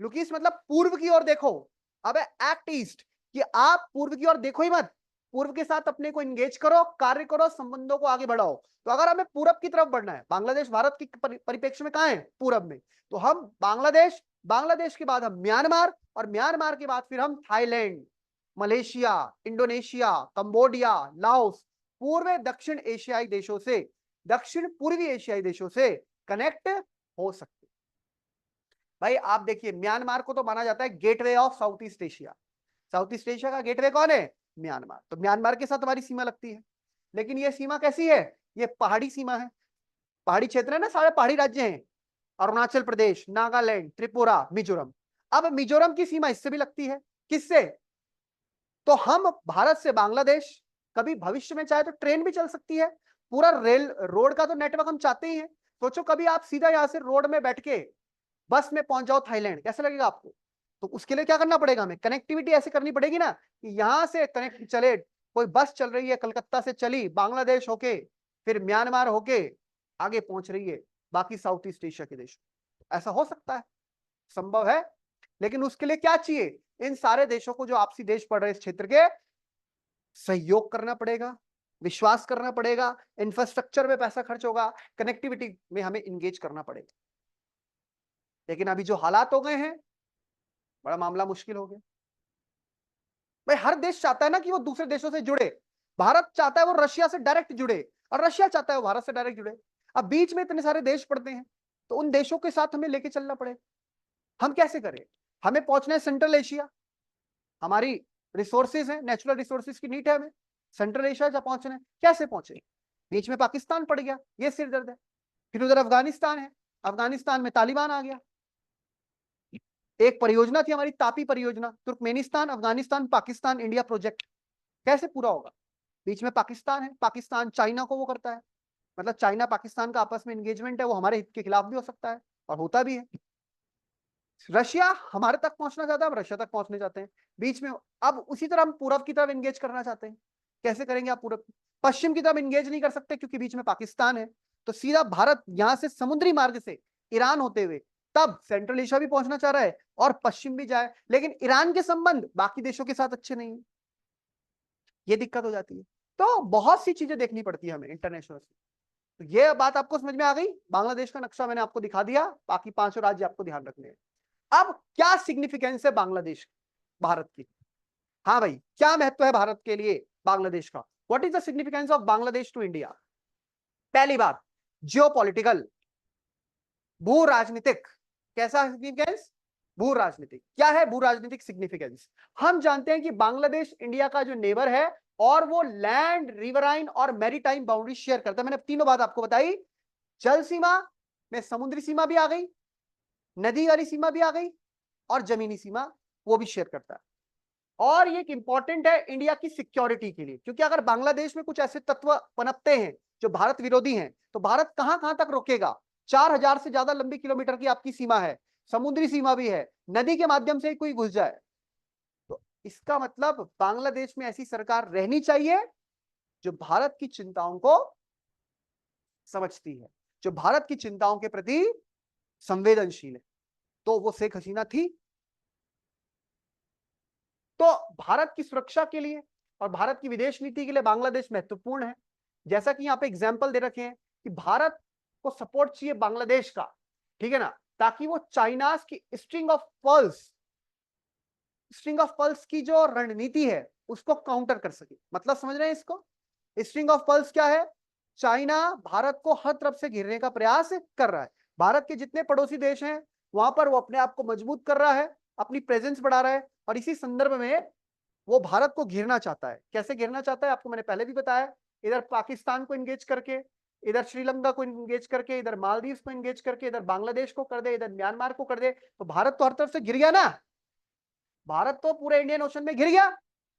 लुक ईस्ट मतलब पूर्व की ओर देखो, अब है एक्ट ईस्ट कि आप पूर्व की ओर देखो ही मत, पूर्व के साथ अपने को एंगेज करो, कार्य करो, संबंधों को आगे बढ़ाओ। तो अगर हमें पूरब की तरफ बढ़ना है, बांग्लादेश भारत की परिप्रेक्ष्य में कहां है? पूरब में। तो हम बांग्लादेश, बांग्लादेश के बाद हम म्यांमार, और म्यांमार के बाद फिर हम Thailand, Malaysia, Indonesia, Cambodia, Laos, पूर्व दक्षिण एशियाई देशों से, दक्षिण पूर्वी एशियाई देशों से कनेक्ट हो सकते। भाई आप देखिए, म्यांमार को तो माना जाता है gateway of south east Asia, south east Asia का गेटवे कौन है? म्यांमार। तो म्यांमार के साथ हमारी सीमा लगती है, लेकिन ये सीमा कैसी है? ये पहाड़ी सीमा है, पहाड़ी क्षेत्र है ना, सारे पहाड़ी राज्य हैं, अरुणाचल प्रदेश, नागालैंड, त्रिपुरा, मिजोरम। अब मिजोरम की सीमा इससे भी लगती है, किससे? तो हम भारत से बांग्लादेश, कभी भविष्य में चाहे तो ट्रेन भी चल सकती है, पूरा रेल रोड का तो नेटवर्क हम चाहते ही हैं। सोचो कभी आप सीधा यहां से रोड में बैठ के बस में पहुंच जाओ थाईलैंड, कैसा लगेगा आपको? तो उसके लिए क्या करना पड़ेगा हमें? कनेक्टिविटी ऐसे करनी पड़ेगी ना कि यहां से कनेक्ट चले, कोई बस चल रही है कलकत्ता से चली बांग्लादेश होके, फिर म्यांमार होके आगे पहुंच रही है बाकी साउथ ईस्ट एशिया के देश। ऐसा हो सकता है, संभव है, लेकिन उसके लिए क्या चाहिए? इन सारे देशों को जो आपसी देश पड़ रहे इस क्षेत्र के, सहयोग करना पड़ेगा, विश्वास करना पड़ेगा, इंफ्रास्ट्रक्चर में पैसा खर्च होगा, कनेक्टिविटी में हमें इंगेज करना पड़ेगा। लेकिन अभी जो हालात हो गए हैं, बड़ा मामला मुश्किल हो गया। भाई हर देश चाहता है ना कि वो दूसरे देशों से जुड़े, भारत चाहता है वो रशिया से डायरेक्ट जुड़े, और रशिया चाहता है वो भारत से डायरेक्ट जुड़े। अब बीच में इतने सारे देश पड़ते हैं, तो उन देशों के साथ हमें लेके चलना पड़ेगा। हम कैसे करें? हमें पहुंचना है सेंट्रल एशिया, हमारी रिसोर्सेज है, नेचुरल रिसोर्सेज की नीड है हमें, सेंट्रल एशिया जब पहुंचना है, कैसे पहुंचे? बीच में पाकिस्तान पड़ गया, ये सिर दर्द है। फिर उधर अफगानिस्तान है, अफगानिस्तान में तालिबान आ गया। एक परियोजना थी हमारी तापी परियोजना, Turkmenistan, Afghanistan, Pakistan, India project, कैसे पूरा होगा? बीच में पाकिस्तान है, पाकिस्तान चाइना को वो करता है, मतलब चाइना पाकिस्तान का आपस में एंगेजमेंट है, वो हमारे हित के खिलाफ भी हो सकता है और होता भी है। रशिया हमारे तक पहुंचना चाहता है, हम रशिया तक पहुंचने चाहते हैं बीच में। अब उसी तरह हम पूरब की तरफ एंगेज करना चाहते हैं, कैसे करेंगे आप? पूरब पश्चिम की तरफ एंगेज नहीं कर सकते क्योंकि बीच में पाकिस्तान है, तो सीधा भारत यहां से समुद्री मार्ग से ईरान होते हुए तब सेंट्रल एशिया भी पहुंचना चाह रहा है और पश्चिम भी जाए, लेकिन ईरान के संबंध बाकी देशों के साथ अच्छे नहीं है, ये दिक्कत हो जाती है। तो बहुत सी चीजें देखनी पड़ती है हमें इंटरनेशनल से। तो ये बात आपको समझ में आ गई? बांग्लादेश का नक्शा मैंने आपको दिखा दिया, बाकी 5 राज्य आपको ध्यान रखने हैं। अब क्या सिग्निफिकेंस है बांग्लादेश भारत की? हाँ भाई, क्या महत्व है भारत के लिए बांग्लादेश का? What is the significance of Bangladesh to India? पहली बात, जियोपॉलिटिकल, भू राजनीतिक। कैसा सिग्निफिकेंस? भू राजनीतिक। क्या है भू राजनीतिक सिग्निफिकेंस? हम जानते हैं कि बांग्लादेश इंडिया का जो नेबर है, और वो लैंड, रिवराइन और मैरीटाइम बाउंड्री शेयर करता है। मैंने तीनों बात आपको बताई, जल सीमा में समुद्री सीमा भी आ गई, नदी वाली सीमा भी आ गई, और जमीनी सीमा वो भी शेयर करता है। और ये एक इंपॉर्टेंट है इंडिया की सिक्योरिटी के लिए, क्योंकि अगर बांग्लादेश में कुछ ऐसे तत्व पनपते हैं जो भारत विरोधी हैं, तो भारत कहां कहां तक रोकेगा? 4000 से ज्यादा लंबी किलोमीटर की आपकी सीमा है, समुद्री सीमा भी है, नदी के माध्यम से कोई घुस जाए, तो इसका मतलब बांग्लादेश में ऐसी सरकार रहनी चाहिए जो भारत की चिंताओं को समझती है, जो भारत की चिंताओं के प्रति संवेदनशील है। तो वो शेख हसीना थी। तो भारत की सुरक्षा के लिए और भारत की विदेश नीति के लिए बांग्लादेश महत्वपूर्ण है। जैसा कि यहाँ पे एग्जाम्पल दे रखे हैं कि भारत को सपोर्ट चाहिए बांग्लादेश का, ठीक है ना, ताकि वो चाइनास की स्ट्रिंग ऑफ पल्स की जो रणनीति है उसको काउंटर कर सके। मतलब समझ रहे हैं इसको? स्ट्रिंग ऑफ पल्स क्या है? चाइना भारत को हर तरफ से घेरने का प्रयास कर रहा है। भारत के जितने पड़ोसी देश हैं वहां पर वो अपने आप को मजबूत कर रहा है, अपनी प्रेजेंस बढ़ा रहा है, और इसी संदर्भ में वो भारत को घेरना चाहता है। कैसे घेरना चाहता है आपको मैंने पहले भी बताया, इधर पाकिस्तान को एंगेज करके, इधर श्रीलंका को एंगेज करके, इधर मालदीव को एंगेज करके, इधर बांग्लादेश को कर दे, इधर म्यांमार को कर दे, तो भारत तो हर तरफ से घिर गया ना। भारत तो पूरे इंडियन ओशन में घिर गया।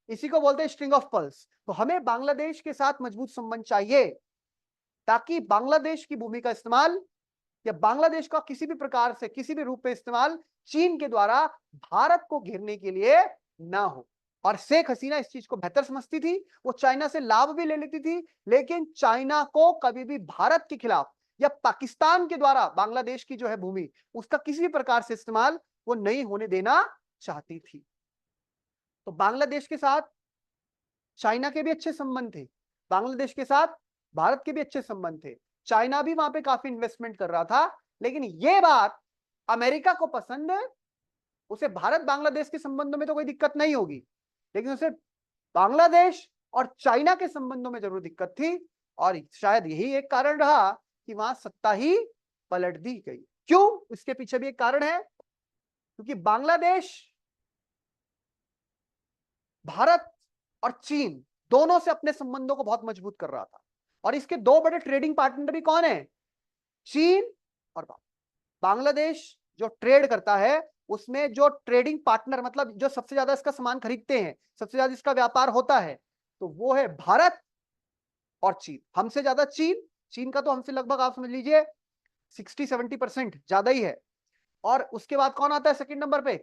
इसी को बोलते हैं स्ट्रिंग ऑफ पल्स। तो हमें बांग्लादेश के साथ मजबूत संबंध चाहिए ताकि बांग्लादेश की भूमि का इस्तेमाल या बांग्लादेश का किसी भी प्रकार से किसी भी रूप में इस्तेमाल चीन के द्वारा भारत को घेरने के लिए ना हो। और शेख हसीना इस चीज को बेहतर समझती थी, वो चाइना से लाभ भी ले लेती थी, लेकिन चाइना को कभी भी भारत के खिलाफ या पाकिस्तान के द्वारा बांग्लादेश की जो है भूमि उसका किसी भी प्रकार से इस्तेमाल वो नहीं होने देना चाहती थी। तो बांग्लादेश के साथ चाइना के भी अच्छे संबंध थे, बांग्लादेश के साथ भारत के भी अच्छे संबंध थे। चाइना भी वहां पे काफी इन्वेस्टमेंट कर रहा था, लेकिन यह बात अमेरिका को पसंद है। उसे भारत बांग्लादेश के संबंधों में तो कोई दिक्कत नहीं होगी, लेकिन उसे बांग्लादेश और चाइना के संबंधों में जरूर दिक्कत थी। और शायद यही एक कारण रहा कि वहां सत्ता ही पलट दी गई। क्यों? इसके पीछे भी एक कारण है, क्योंकि बांग्लादेश भारत और चीन दोनों से अपने संबंधों को बहुत मजबूत कर रहा था, और इसके दो बड़े ट्रेडिंग पार्टनर भी कौन है? चीन और बांग्लादेश। जो ट्रेड करता है उसमें जो ट्रेडिंग पार्टनर मतलब जो सबसे ज्यादा इसका सामान खरीदते हैं, सबसे ज्यादा इसका व्यापार होता है, तो वो है भारत और चीन। हमसे ज्यादा चीन का तो हमसे लगभग आप समझ लीजिए 60-70% ज्यादा ही है। और उसके बाद कौन आता है सेकंड नंबर पे?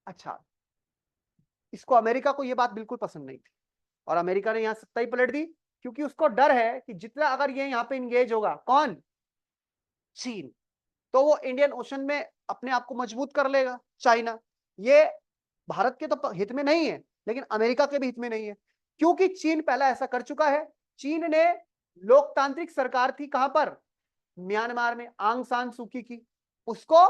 अच्छा, इसको अमेरिका को यह बात बिल्कुल पसंद नहीं थी, और अमेरिका ने यहां सत्ता ही पलट दी, क्योंकि उसको डर है कि जितना अगर ये यहां पे इंगेज होगा, कौन? चीन, तो वो इंडियन ओशन में अपने आप को मजबूत कर लेगा। चाइना, ये भारत के तो हित में नहीं है, लेकिन अमेरिका के भी हित में नहीं है, क्योंकि चीन पहला ऐसा कर चुका है। चीन ने लोकतांत्रिक सरकार थी कहां पर? म्यांमार में, आंग सान सूकी की, उसको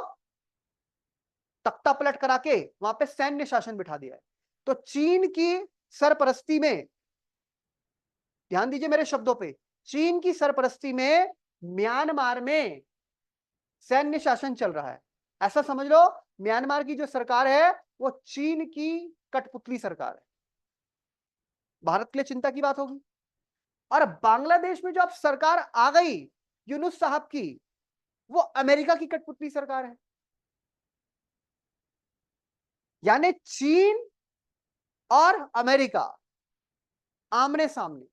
तख्ता पलट करा के वहां पे सैन्य शासन बिठा दिया है। तो चीन की सरपरस्ती में, ध्यान दीजिए मेरे शब्दों पे, चीन की सरपरस्ती में म्यांमार में सैन्य शासन चल रहा है। ऐसा समझ लो, म्यांमार की जो सरकार है वो चीन की कठपुतली सरकार है। भारत के लिए चिंता की बात होगी। और बांग्लादेश में जो अब सरकार आ गई यूनुस साहब की, वो अमेरिका की कठपुतली सरकार है। यानी चीन और अमेरिका आमने सामने,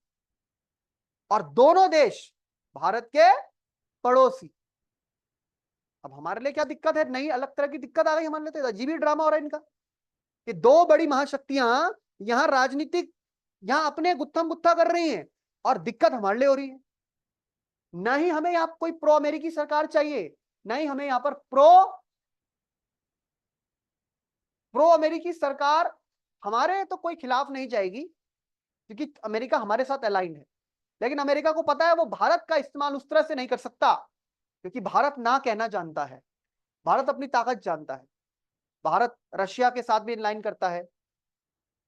और दोनों देश भारत के पड़ोसी। अब हमारे लिए क्या दिक्कत है? नई अलग तरह की दिक्कत आ गई हमारे लिए, तो अजीब ही ड्रामा हो रहा है इनका कि दो बड़ी महाशक्तियां यहां राजनीतिक यहां अपने गुत्थम गुत्था कर रही हैं, और दिक्कत हमारे लिए हो रही है। ना ही हमें यहां कोई प्रो अमेरिकी सरकार चाहिए, ना ही हमें यहां पर प्रो अमेरिकी सरकार हमारे तो कोई खिलाफ नहीं जाएगी, क्योंकि अमेरिका हमारे साथ अलाइन है। लेकिन अमेरिका को पता है वो भारत का इस्तेमाल उस तरह से नहीं कर सकता, क्योंकि भारत ना कहना जानता है, भारत अपनी ताकत जानता है। भारत रशिया के साथ भी इनलाइन करता है,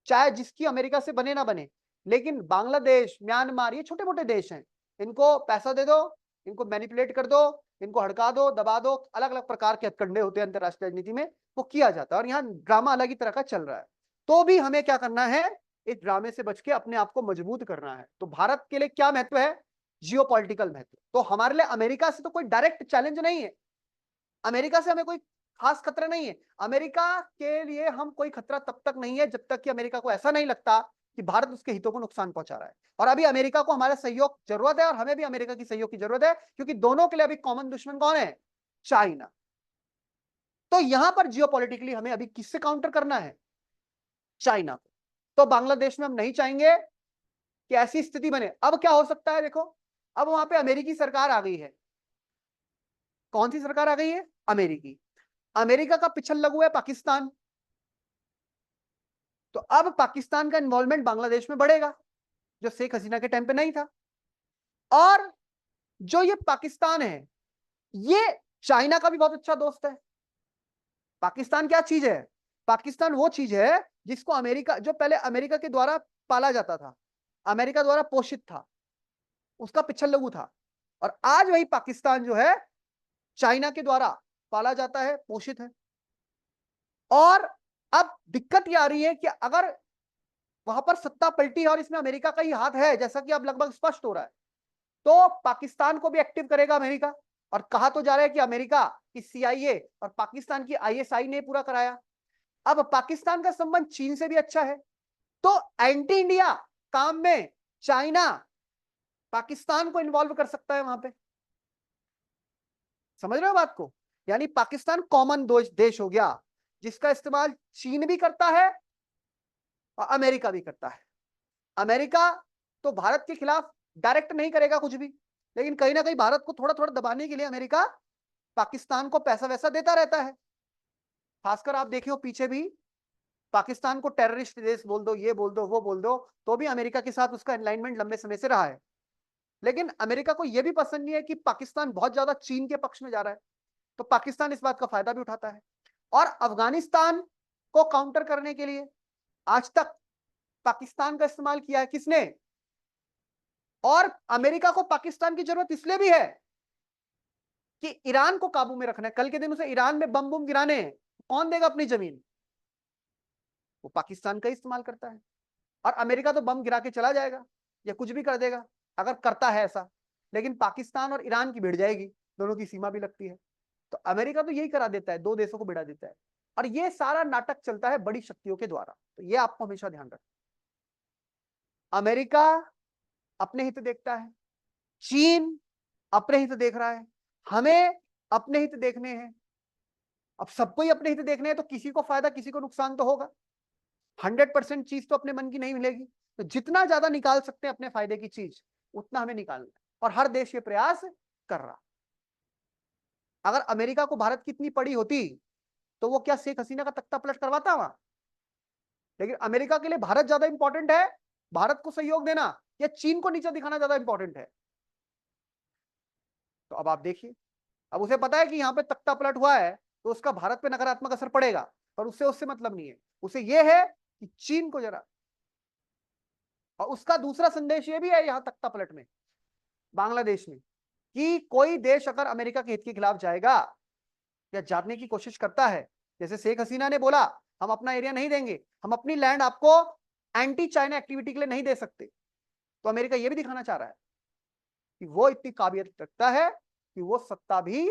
चाहे जिसकी अमेरिका से बने ना बने। लेकिन बांग्लादेश, म्यांमार, ये छोटे मोटे देश हैं, इनको पैसा दे दो, इनको मैनिपुलेट कर दो, इनको हड़का दो, दबा दो, अलग अलग प्रकार के हथकंडे होते हैं अंतरराष्ट्रीय राजनीति में, वो किया जाता है। और यहाँ ड्रामा अलग ही तरह का चल रहा है। तो भी हमें क्या करना है? इस ड्रामे से बच के अपने आप को मजबूत करना है। तो भारत के लिए क्या महत्व है? जियोपॉलिटिकल महत्व। तो हमारे लिए अमेरिका से तो कोई डायरेक्ट चैलेंज नहीं है, अमेरिका से हमें कोई खास खतरा नहीं है। अमेरिका के लिए हम कोई खतरा तब तक नहीं है जब तक कि अमेरिका को ऐसा नहीं लगता कि भारत उसके हितों को नुकसान पहुंचा रहा है। और अभी अमेरिका को हमारा सहयोग जरूरत है और हमें भी अमेरिका की सहयोग की जरूरत है, क्योंकि दोनों के लिए अभी कॉमन दुश्मन कौन है? चाइना। तो यहां पर जियोपॉलिटिकली हमें अभी किससे काउंटर करना है? चाइना को। तो बांग्लादेश में हम नहीं चाहेंगे कि ऐसी स्थिति बने। अब क्या हो सकता है? देखो, अब वहां पे अमेरिकी सरकार आ गई है। कौन सी सरकार आ गई है? अमेरिकी। अमेरिका का पिछल लगू है पाकिस्तान। तो अब पाकिस्तान का इन्वॉल्वमेंट बांग्लादेश में बढ़ेगा, जो शेख हसीना के टाइम पे नहीं था। और जो ये पाकिस्तान है, ये चाइना का भी बहुत अच्छा दोस्त है। पाकिस्तान क्या चीज है? पाकिस्तान वो चीज है जिसको अमेरिका, जो पहले अमेरिका के द्वारा पाला जाता था, अमेरिका द्वारा पोषित था, उसका पिछल लघु था। और आज वही पाकिस्तान जो है चाइना के द्वारा पाला जाता है, पोषित है। और अब दिक्कत ये आ रही है कि अगर वहां पर सत्ता पलटी है और इसमें अमेरिका का ही हाथ है, जैसा कि अब लगभग स्पष्ट हो रहा है, तो पाकिस्तान को भी एक्टिव करेगा अमेरिका। और कहा तो जा रहा है कि अमेरिका की सीआईए और पाकिस्तान की आईएसआई ने पूरा कराया। अब पाकिस्तान का संबंध चीन से भी अच्छा है, तो एंटी इंडिया काम में चाइना पाकिस्तान को इन्वॉल्व कर सकता है वहां पे। समझ रहे हो बात को? यानी पाकिस्तान कॉमन देश हो गया, जिसका इस्तेमाल चीन भी करता है और अमेरिका भी करता है। अमेरिका तो भारत के खिलाफ डायरेक्ट नहीं करेगा कुछ भी, लेकिन कहीं ना कहीं भारत को थोड़ा थोड़ा दबाने के लिए अमेरिका पाकिस्तान को पैसा वैसा देता रहता है। खासकर आप देखे हो पीछे भी, पाकिस्तान को टेररिस्ट देश बोल दो, ये बोल दो, वो बोल दो, तो भी अमेरिका के साथ उसका अलाइनमेंट लंबे समय से रहा है। लेकिन अमेरिका को यह भी पसंद नहीं है कि पाकिस्तान बहुत ज्यादा चीन के पक्ष में जा रहा है, तो पाकिस्तान इस बात का फायदा भी उठाता है। और अफगानिस्तान को काउंटर करने के लिए आज तक पाकिस्तान का इस्तेमाल किया है किसने? और अमेरिका को पाकिस्तान की जरूरत इसलिए भी है कि ईरान को काबू में रखना है। कल के दिन उसे ईरान में बम बम गिराने हैं, कौन देगा अपनी जमीन? वो पाकिस्तान का इस्तेमाल करता है। और अमेरिका तो बम गिरा के चला जाएगा या कुछ भी कर देगा अगर करता है ऐसा, लेकिन पाकिस्तान और ईरान की भिड़ जाएगी, दोनों की सीमा भी लगती है। तो अमेरिका तो यही करा देता है, दो देशों को भिड़ा देता है। और ये सारा नाटक चलता है बड़ी शक्तियों के द्वारा, तो ये आपको हमेशा ध्यान रखना। अमेरिका अपने हित देखता है, चीन अपने हित देख रहा है, हमें अपने हित देखने हैं। अब सबको ही अपने हित देखने हैं, तो किसी को फायदा किसी को नुकसान तो होगा। 100% चीज तो अपने मन की नहीं मिलेगी, तो जितना ज्यादा निकाल सकते हैं अपने फायदे की चीज, उतना हमें निकालना है। और हर देश ये प्रयास कर रहा। अगर अमेरिका को भारत की इतनी पड़ी होती, तो वो क्या शेख हसीना का तख्ता पलट करवाता वहां? लेकिन अमेरिका के लिए भारत ज्यादा इंपॉर्टेंट है, भारत को सहयोग देना, या चीन को नीचे दिखाना ज्यादा इंपॉर्टेंट है? तो अब आप देखिए, अब उसे पता है कि यहाँ पे तख्ता पलट हुआ है, तो उसका भारत पे नकारात्मक असर पड़ेगा, पर उससे उससे मतलब नहीं है। उसे यह है कि चीन को जरा, और उसका दूसरा संदेश ये भी है यहाँ तख्ता पलट में बांग्लादेश में, कि कोई देश अगर अमेरिका के हित के खिलाफ जाएगा या जाने की कोशिश करता है, जैसे शेख हसीना ने बोला हम अपना एरिया नहीं देंगे, हम अपनी लैंड आपको एंटी चाइना एक्टिविटी के लिए नहीं दे सकते, तो अमेरिका यह भी दिखाना चाह रहा है कि वो इतनी काबिलियत रखता है कि वो सत्ता भी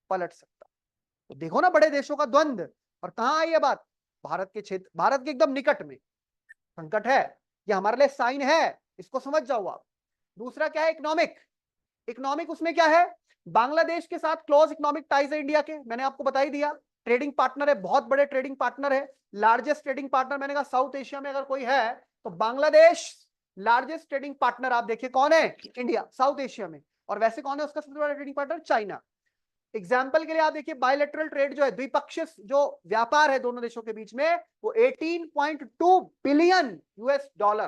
पलट सकता। तो देखो ना बड़े देशों का द्वंद्व, और कहां आई ये बात? भारत के क्षेत्र, भारत के एकदम निकट में संकट है, ये हमारे लिए साइन है, इसको समझ जाओ आप। दूसरा क्या है? इकोनॉमिक। इकोनॉमिक उसमें क्या है? बांग्लादेश के साथ क्लोज इकोनॉमिक टाइज है इंडिया के, मैंने आपको बता ही दिया। ट्रेडिंग पार्टनर है, बहुत बड़े ट्रेडिंग पार्टनर है, लार्जेस्ट ट्रेडिंग पार्टनर। मैंने कहा साउथ एशिया में अगर कोई है तो बांग्लादेश लार्जेस्ट ट्रेडिंग पार्टनर। आप देखिए कौन है? इंडिया, साउथ एशिया में। और वैसे कौन है उसका सबसे बड़ा ट्रेडिंग पार्टनर? चाइना। एग्जाम्पल के लिए आप देखिए, बायलैटरल ट्रेड जो है, द्विपक्षीय जो व्यापार है दोनों देशों के बीच में, वो 18.2 बिलियन यूएस डॉलर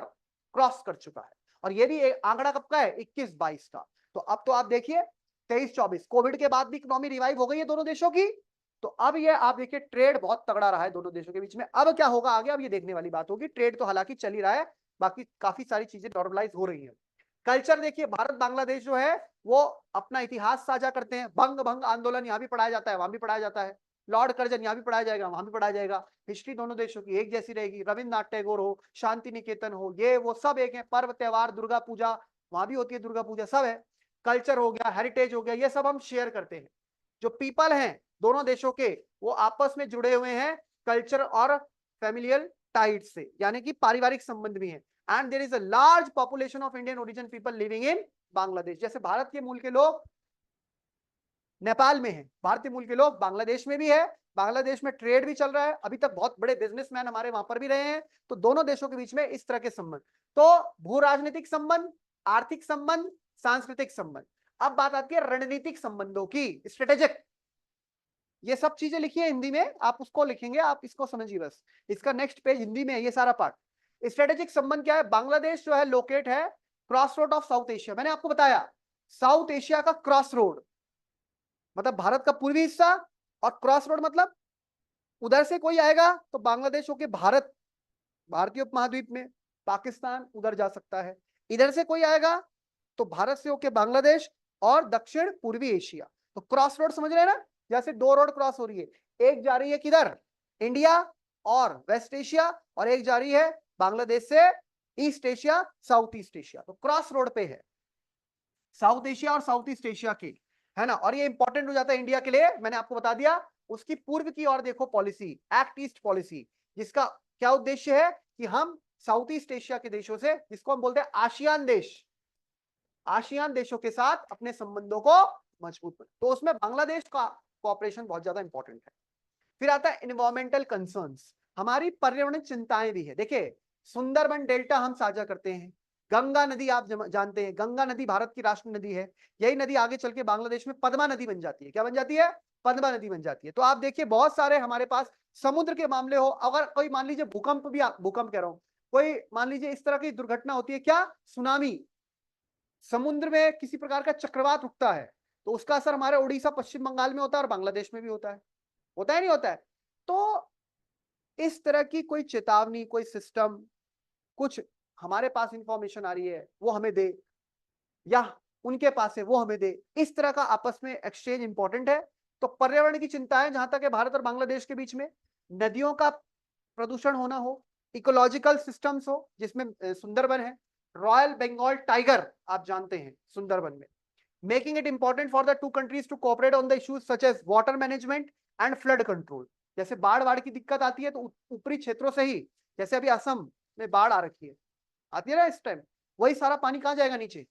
क्रॉस कर चुका है। और ये भी आंकड़ा कब का है? 21-22 का। तो अब तो आप देखिए 23-24, कोविड के बाद भी इकोनॉमी रिवाइव हो गई है दोनों देशों की। तो अब ये आप देखिए ट्रेड बहुत तगड़ा रहा है दोनों देशों के बीच में। अब क्या होगा आगे, अब ये देखने वाली बात होगी। ट्रेड तो हालांकि चल ही रहा है, बाकी काफी सारी चीजें नॉर्मलाइज हो रही है। कल्चर देखिए, भारत बांग्लादेश जो है वो अपना इतिहास साझा करते हैं। भंग भंग आंदोलन यहाँ भी पढ़ाया जाता है, वहां भी पढ़ाया जाता है। लॉर्ड कर्जन यहाँ भी पढ़ाया जाएगा, वहां भी पढ़ाया जाएगा। हिस्ट्री दोनों देशों की एक जैसी रहेगी। रविन्द्रनाथ टैगोर हो, शांति निकेतन हो, ये वो सब एक है। पर्व त्योहार, दुर्गा पूजा वहां भी होती है, दुर्गा पूजा सब है। कल्चर हो गया, हेरिटेज हो गया, ये सब हम शेयर करते हैं। जो पीपल हैं दोनों देशों के, वो आपस में जुड़े हुए हैं कल्चर और फैमिलियल टाइड से, यानी कि पारिवारिक संबंध भी है। And there is a large population of Indian origin people living in Bangladesh. जैसे भारत के मूल के लोग नेपाल में है, भारतीय मूल के लोग बांग्लादेश में भी है, बांग्लादेश में ट्रेड भी चल रहा है, अभी तक बहुत बड़े बिजनेसमैन हमारे वहां पर भी रहे हैं। तो दोनों देशों के बीच में इस तरह के संबंध, तो भू राजनीतिक संबंध, आर्थिक संबंध, सांस्कृतिक संबंध। अब बात आती है रणनीतिक संबंधों की, स्ट्रेटेजिक। ये सब चीजें लिखी है हिंदी में, आप उसको लिखेंगे, आप इसको समझिए बस। इसका नेक्स्ट पेज हिंदी में है ये सारा पार्ट। स्ट्रेटेजिक संबंध क्या है? बांग्लादेश जो है लोकेट है cross road of south Asia. मैंने आपको बताया साउथ एशिया का क्रॉस रोड मतलब भारत का पूर्वी हिस्सा, और क्रॉस रोड मतलब उधर से कोई आएगा तो बांग्लादेश होके भारत, भारतीय उपमहाद्वीप में, पाकिस्तान उधर जा सकता है। इधर से कोई आएगा तो भारत से होके बांग्लादेश और दक्षिण पूर्वी एशिया। तो क्रॉस रोड समझ रहे हैं ना? जैसे दो रोड क्रॉस हो रही है, एक जा रही है किधर? इंडिया और वेस्ट एशिया, और एक जा रही है बांग्लादेश से east Asia, south east Asia. तो क्रॉस रोड पे है साउथ एशिया और साउथ ईस्ट एशिया की, है ना? और ये इंपॉर्टेंट हो जाता है इंडिया के लिए, मैंने आपको बता दिया। उसकी पूर्व की ओर देखो पॉलिसी, एक्ट ईस्ट पॉलिसी, जिसका क्या उद्देश्य है कि हम साउथ ईस्ट एशिया के देशों से, जिसको हम बोलते हैं आसियान देश, आसियान देशों के साथ अपने संबंधों को मजबूत बनाए। तो उसमें बांग्लादेश का कोऑपरेशन बहुत ज्यादा इंपॉर्टेंट है। फिर आता है एनवायरमेंटल कंसर्न्स, हमारी पर्यावरण चिंताएं भी है। देखिए सुंदरबन डेल्टा हम साझा करते हैं, गंगा नदी आप जानते हैं, गंगा नदी भारत की राष्ट्रीय नदी है। यही नदी आगे चल के बांग्लादेश में पद्मा नदी बन जाती है। क्या बन जाती है? पद्मा नदी बन जाती है। तो आप देखिए बहुत सारे हमारे पास समुद्र के मामले हो, अगर कोई मान लीजिए भूकंप भी, भूकंप कह रहा हूं, कोई मान लीजिए इस तरह की दुर्घटना होती है, क्या? सुनामी, समुद्र में किसी प्रकार का चक्रवात उठता है, तो उसका असर हमारे उड़ीसा पश्चिम बंगाल में होता है और बांग्लादेश में भी होता है नहीं होता है? तो इस तरह की कोई चेतावनी, कोई सिस्टम, कुछ हमारे पास इंफॉर्मेशन आ रही है वो हमें दे, या उनके पास है वो हमें दे, इस तरह का आपस में एक्सचेंज इंपॉर्टेंट है। तो पर्यावरण की चिंता है जहां तक है भारत और बांग्लादेश के बीच में, नदियों का प्रदूषण होना हो, इकोलॉजिकल सिस्टम्स हो जिसमें सुंदरबन है, रॉयल बंगाल टाइगर आप जानते हैं सुंदरबन में, making it important for the two countries to cooperate on the issues such as water management and flood control. जैसे बाढ़ की दिक्कत आती है तो ऊपरी क्षेत्रों से ही, जैसे अभी असम में बाढ़ आ रखी है, आती है ना इस टाइम, वही सारा पानी कहां जाएगा? नीचे।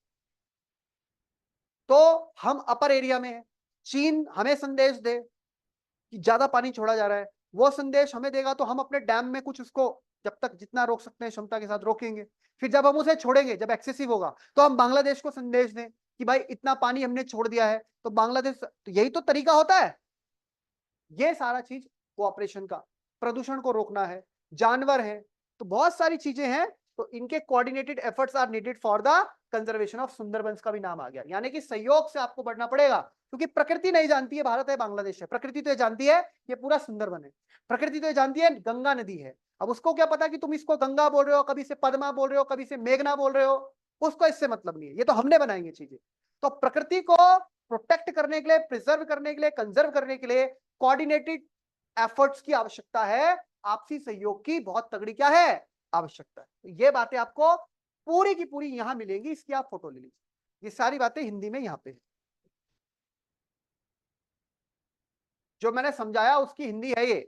तो हम अपर एरिया में है, चीन हमें संदेश दे कि ज्यादा पानी छोड़ा जा रहा है, वो संदेश हमें देगा तो हम अपने डैम में कुछ उसको जब तक जितना रोक सकते हैं क्षमता के साथ रोकेंगे। फिर जब हम उसे छोड़ेंगे, जब एक्सेसिव होगा, तो हम बांग्लादेश को संदेश दें कि भाई इतना पानी हमने छोड़ दिया है, तो बांग्लादेश, तो यही तो तरीका होता है। ये सारा चीज कोऑपरेशन का, प्रदूषण को रोकना है, जानवर है, तो बहुत सारी चीजें हैं। तो इनके coordinated efforts are needed for the conservation of Sundarbans का भी नाम आ गया, यानी कि सहयोग से आपको बढ़ना पड़ेगा, क्योंकि प्रकृति नहीं जानती है भारत है बांग्लादेश है, प्रकृति तो ये जानती है ये पूरा सुंदरबन है, प्रकृति तो ये जानती है गंगा नदी है। अब उसको क्या पता कि तुम इसको गंगा बोल रहे हो, कभी से पद्मा बोल रहे हो, कभी से मेघना बोल रहे हो, उसको इससे मतलब नहीं है, ये तो हमने बनाई है चीजें। तो प्रकृति को प्रोटेक्ट करने के लिए, प्रिजर्व करने के लिए, कंजर्व करने के लिए कोऑर्डिनेटेड एफर्ट्स की आवश्यकता है, आपसी सहयोग की बहुत तगड़ी क्या है? आवश्यकता है। तो ये बातें आपको पूरी की पूरी यहां मिलेंगी, इसकी आप फोटो ले लीजिए। ये सारी बातें हिंदी में यहां पे है, जो मैंने समझाया उसकी हिंदी है ये।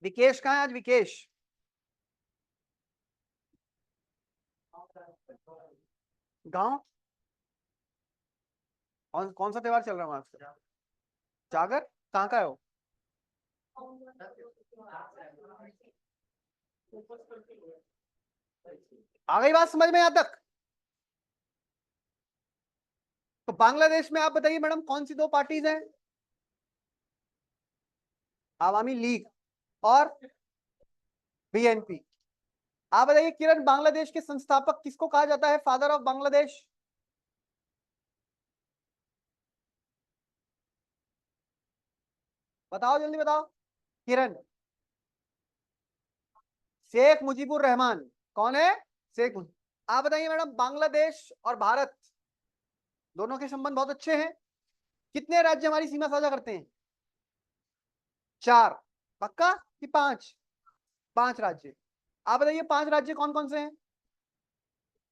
विकेश कहाँ है आज? विकेश गांव, कौन कौन सा त्योहार चल रहा है वहां पे? जागर कहाँ का है वो? आ गई बात समझ में यहां तक? तो बांग्लादेश में आप बताइए मैडम कौन सी दो पार्टीज हैं? आवामी लीग और बीएनपी। आप बताइए किरण, बांग्लादेश के संस्थापक किसको कहा जाता है, फादर ऑफ बांग्लादेश? बताओ जल्दी बताओ किरण। शेख मुजीबुर रहमान। कौन है? शेख मुजीब। आप बताइए मैडम, बांग्लादेश और भारत दोनों के संबंध बहुत अच्छे हैं, कितने राज्य हमारी सीमा साझा करते हैं? 4। पक्का कि 5? 5 राज्य। आप बताइए 5 राज्य कौन कौन से हैं?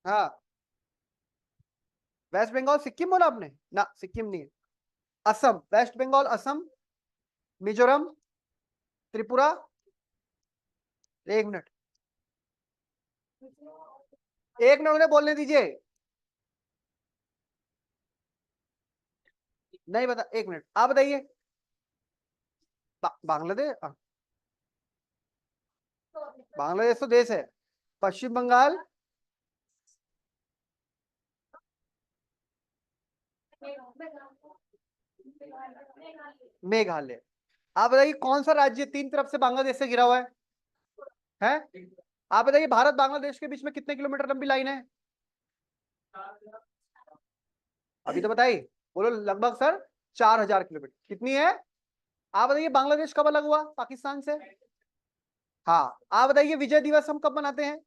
हाँ, वेस्ट बंगाल, सिक्किम बोला आपने ना? सिक्किम नहीं है। असम, वेस्ट बंगाल, असम, मिजोरम, त्रिपुरा। एक मिनट, एक मिनट उन्हें बोलने दीजिए। नहीं बता, एक मिनट आप बताइए। बांग्लादेश, बांग्लादेश तो देश है। पश्चिम बंगाल, मेघालय। आप बताइए कौन सा राज्य तीन तरफ से बांग्लादेश से घिरा हुआ है? आप बताइए भारत बांग्लादेश के बीच में कितने किलोमीटर लंबी लाइन है? अभी तो बताइए, बोलो लगभग सर। 4000 किलोमीटर। कितनी है? आप बताइए बांग्लादेश कब अलग हुआ पाकिस्तान से? हाँ, आप बताइए विजय दिवस हम कब मनाते हैं?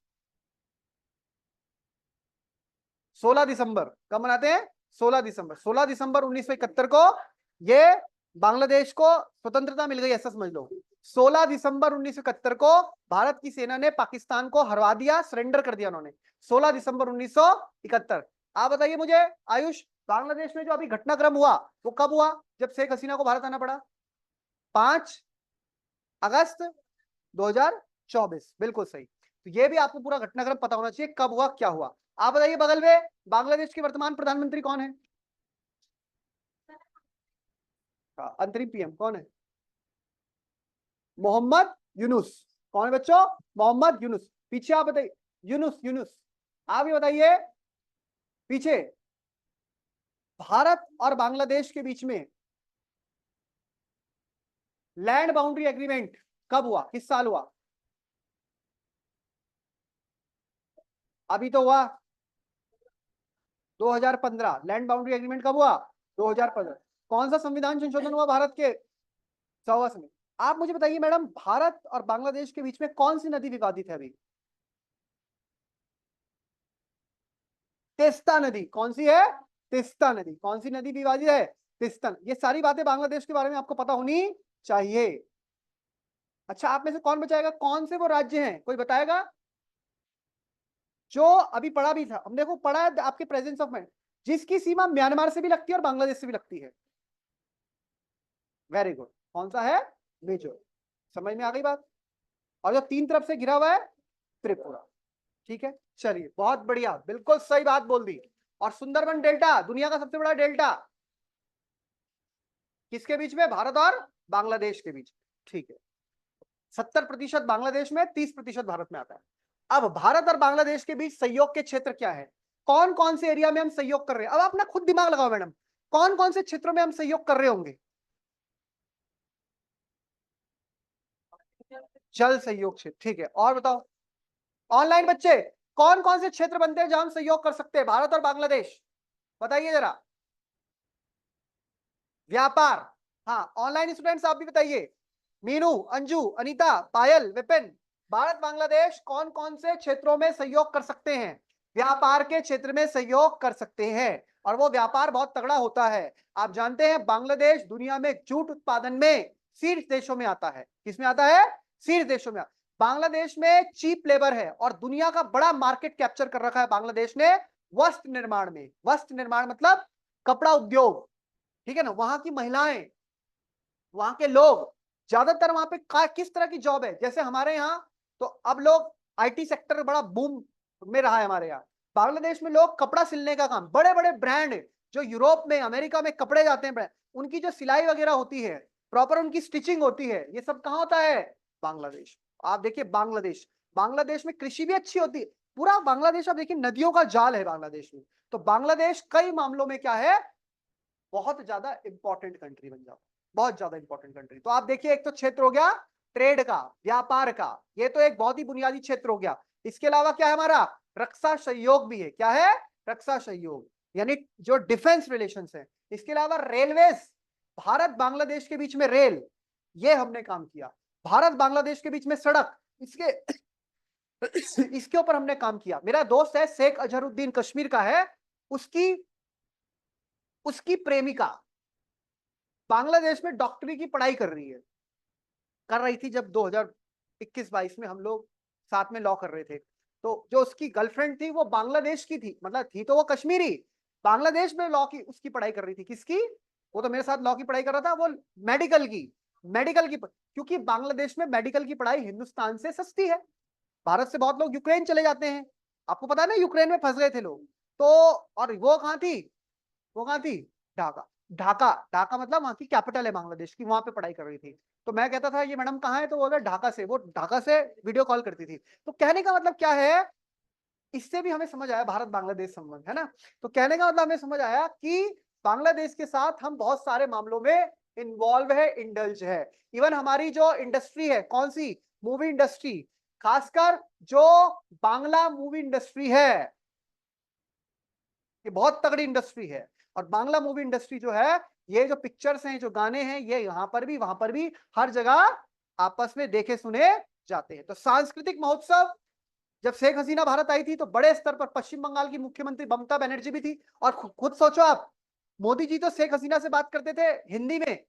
16 दिसंबर। कब मनाते हैं? 16 दिसंबर। 16 दिसंबर 1971 को ये बांग्लादेश को स्वतंत्रता मिल गई, ऐसा समझ लो। 16 दिसंबर 1971 को भारत की सेना ने पाकिस्तान को हरवा दिया, सरेंडर कर दिया उन्होंने। 16 दिसंबर 1971। आप बताइए मुझे आयुष, बांग्लादेश में जो अभी घटनाक्रम हुआ वो कब हुआ? जब शेख हसीना को भारत आना पड़ा। 5 अगस्त 2024। बिल्कुल सही। तो ये भी आपको पूरा घटनाक्रम पता होना चाहिए, कब हुआ क्या हुआ। आप बताइए बगल में बांग्लादेश के वर्तमान प्रधानमंत्री कौन है? अंतरिम पीएम कौन है? मोहम्मद यूनुस। कौन है बच्चों? मोहम्मद यूनुस। पीछे आप बताइए। यूनुस, यूनुस। आप ये बताइए पीछे भारत और बांग्लादेश के बीच में लैंड बाउंड्री एग्रीमेंट कब हुआ, किस साल हुआ? अभी तो हुआ 2015। लैंड बाउंड्री एग्रीमेंट कब हुआ? 2015। कौन सा संविधान संशोधन हुआ भारत के? 100वां संविधान। आप मुझे बताइए मैडम, भारत और बांग्लादेश के बीच में कौन सी नदी विवादित है अभी? तिस्ता नदी। कौन सी है? तिस्ता नदी। कौन सी नदी विवादित है? तिस्ता। ये सारी बातें बांग्लादेश के बारे में आपको पता होनी चाहिए। अच्छा, आप में से कौन बचाएगा कौन से वो राज्य हैं, कोई बताएगा? जो अभी पढ़ा भी था, हम देखो पढ़ा है आपके प्रेजेंस ऑफ माइंड, जिसकी सीमा म्यांमार से भी लगती है और बांग्लादेश से भी लगती है। Very good. कौन सा है? मिजो। समझ में आ गई बात? और जो तीन तरफ से घिरा हुआ है, त्रिपुरा। ठीक है, चलिए बहुत बढ़िया, बिल्कुल सही बात बोल दी। और सुंदरबन डेल्टा दुनिया का सबसे बड़ा डेल्टा किसके बीच में? भारत और बांग्लादेश के बीच। ठीक है। 70% बांग्लादेश में, 30% भारत में आता है। अब भारत और बांग्लादेश के बीच सहयोग के क्षेत्र क्या है? कौन कौन से एरिया में हम सहयोग कर रहे हैं? अब अपना खुद दिमाग लगाओ मैडम, कौन कौन से क्षेत्रों में हम सहयोग कर रहे होंगे? जल सहयोग क्षेत्र। ठीक है, और बताओ ऑनलाइन बच्चे, कौन कौन से क्षेत्र बनते हैं जहां हम सहयोग कर सकते हैं भारत और बांग्लादेश? बताइए जरा। व्यापार। हाँ, ऑनलाइन स्टूडेंट्स आप भी बताइए। मीनू, अंजू, अनीता, पायल, विपिन, भारत बांग्लादेश कौन कौन से क्षेत्रों में सहयोग कर सकते हैं? व्यापार के क्षेत्र में सहयोग कर सकते हैं, और वो व्यापार बहुत तगड़ा होता है। आप जानते हैं बांग्लादेश दुनिया में जूट उत्पादन में शीर्ष देशों में आता है। किसमें आता है? शीर्ष देशों में। बांग्लादेश में चीप लेबर है और दुनिया का बड़ा मार्केट कैप्चर कर रखा है बांग्लादेश ने वस्त्र निर्माण में। वस्त्र निर्माण मतलब कपड़ा उद्योग। ठीक है ना? वहां की महिलाएं, वहां के लोग, ज्यादातर वहां पे किस तरह की जॉब है? जैसे हमारे यहाँ तो अब लोग आईटी सेक्टर बड़ा बूम में रहा है हमारे यहाँ। बांग्लादेश में लोग कपड़ा सिलने का काम, बड़े बड़े ब्रांड जो यूरोप में अमेरिका में कपड़े जाते हैं ब्रांड, उनकी जो सिलाई वगैरह होती है, प्रॉपर उनकी स्टिचिंग होती है, ये सब कहाँ होता है? बांग्लादेश। आप देखिए बांग्लादेश, बांग्लादेश में कृषि भी अच्छी होती है। पूरा बांग्लादेश आप देखिए नदियों का जाल है बांग्लादेश में। तो बांग्लादेश कई मामलों में क्या है? बहुत ज्यादा इंपॉर्टेंट कंट्री बन जाओ, बहुत ज्यादा इंपॉर्टेंट कंट्री। तो आप देखिए, एक तो क्षेत्र हो गया ट्रेड का, व्यापार का, ये तो एक बहुत ही बुनियादी क्षेत्र हो गया। इसके अलावा क्या है हमारा? रक्षा सहयोग भी है। क्या है? रक्षा सहयोग, यानी जो डिफेंस रिलेशंस है। इसके अलावा रेलवेज, भारत बांग्लादेश के बीच में रेल, ये हमने काम किया। भारत बांग्लादेश के बीच में सड़क, इसके इसके ऊपर हमने काम किया। मेरा दोस्त है शेख अजहरुद्दीन, कश्मीर का है। उसकी उसकी प्रेमिका बांग्लादेश में डॉक्टरी की पढ़ाई कर रही थी जब 2021-22 में हम लोग साथ में लॉ कर रहे थे। तो जो उसकी गर्लफ्रेंड थी वो बांग्लादेश की थी, मतलब थी तो वो कश्मीरी, बांग्लादेश में लॉ की उसकी पढ़ाई कर रही थी। किसकी? वो तो मेरे साथ लॉ की पढ़ाई कर रहा था, वो मेडिकल की क्योंकि बांग्लादेश में मेडिकल की पढ़ाई हिंदुस्तान से सस्ती है। भारत से बहुत लोग यूक्रेन चले जाते हैं, आपको पता है ना, यूक्रेन में फंस गए थे लोग तो। और वो कहाँ थी, वो कहाँ थी, ढाका। ढाका, ढाका मतलब वहां की कैपिटल है बांग्लादेश की, वहां पे पढ़ाई कर रही थी। तो मैं कहता था ये मैडम कहाँ है, तो वो बोला ढाका से, वो ढाका से वीडियो कॉल करती थी। तो कहने का मतलब क्या है, इससे भी हमें समझ आया भारत बांग्लादेश संबंध है ना। तो कहने का मतलब हमें समझ आया कि बांग्लादेश के साथ हम बहुत सारे मामलों में इन्वॉल्व है, इंडल्ज है। इवन हमारी जो इंडस्ट्री है, कौन सी, मूवी इंडस्ट्री, खासकर जो बांग्ला मूवी इंडस्ट्री है, ये बहुत तगड़ी इंडस्ट्री है। और बांग्ला मूवी इंडस्ट्री जो है, ये जो पिक्चर्स हैं, जो गाने हैं, ये यहाँ पर भी वहां पर भी हर जगह आपस में देखे सुने जाते हैं। तो सांस्कृतिक महोत्सव, जब शेख हसीना भारत आई थी तो बड़े स्तर पर पश्चिम बंगाल की मुख्यमंत्री ममता बनर्जी भी थी। और खुद सोचो आप, मोदी जी तो शेख हसीना से बात करते थे हिंदी में,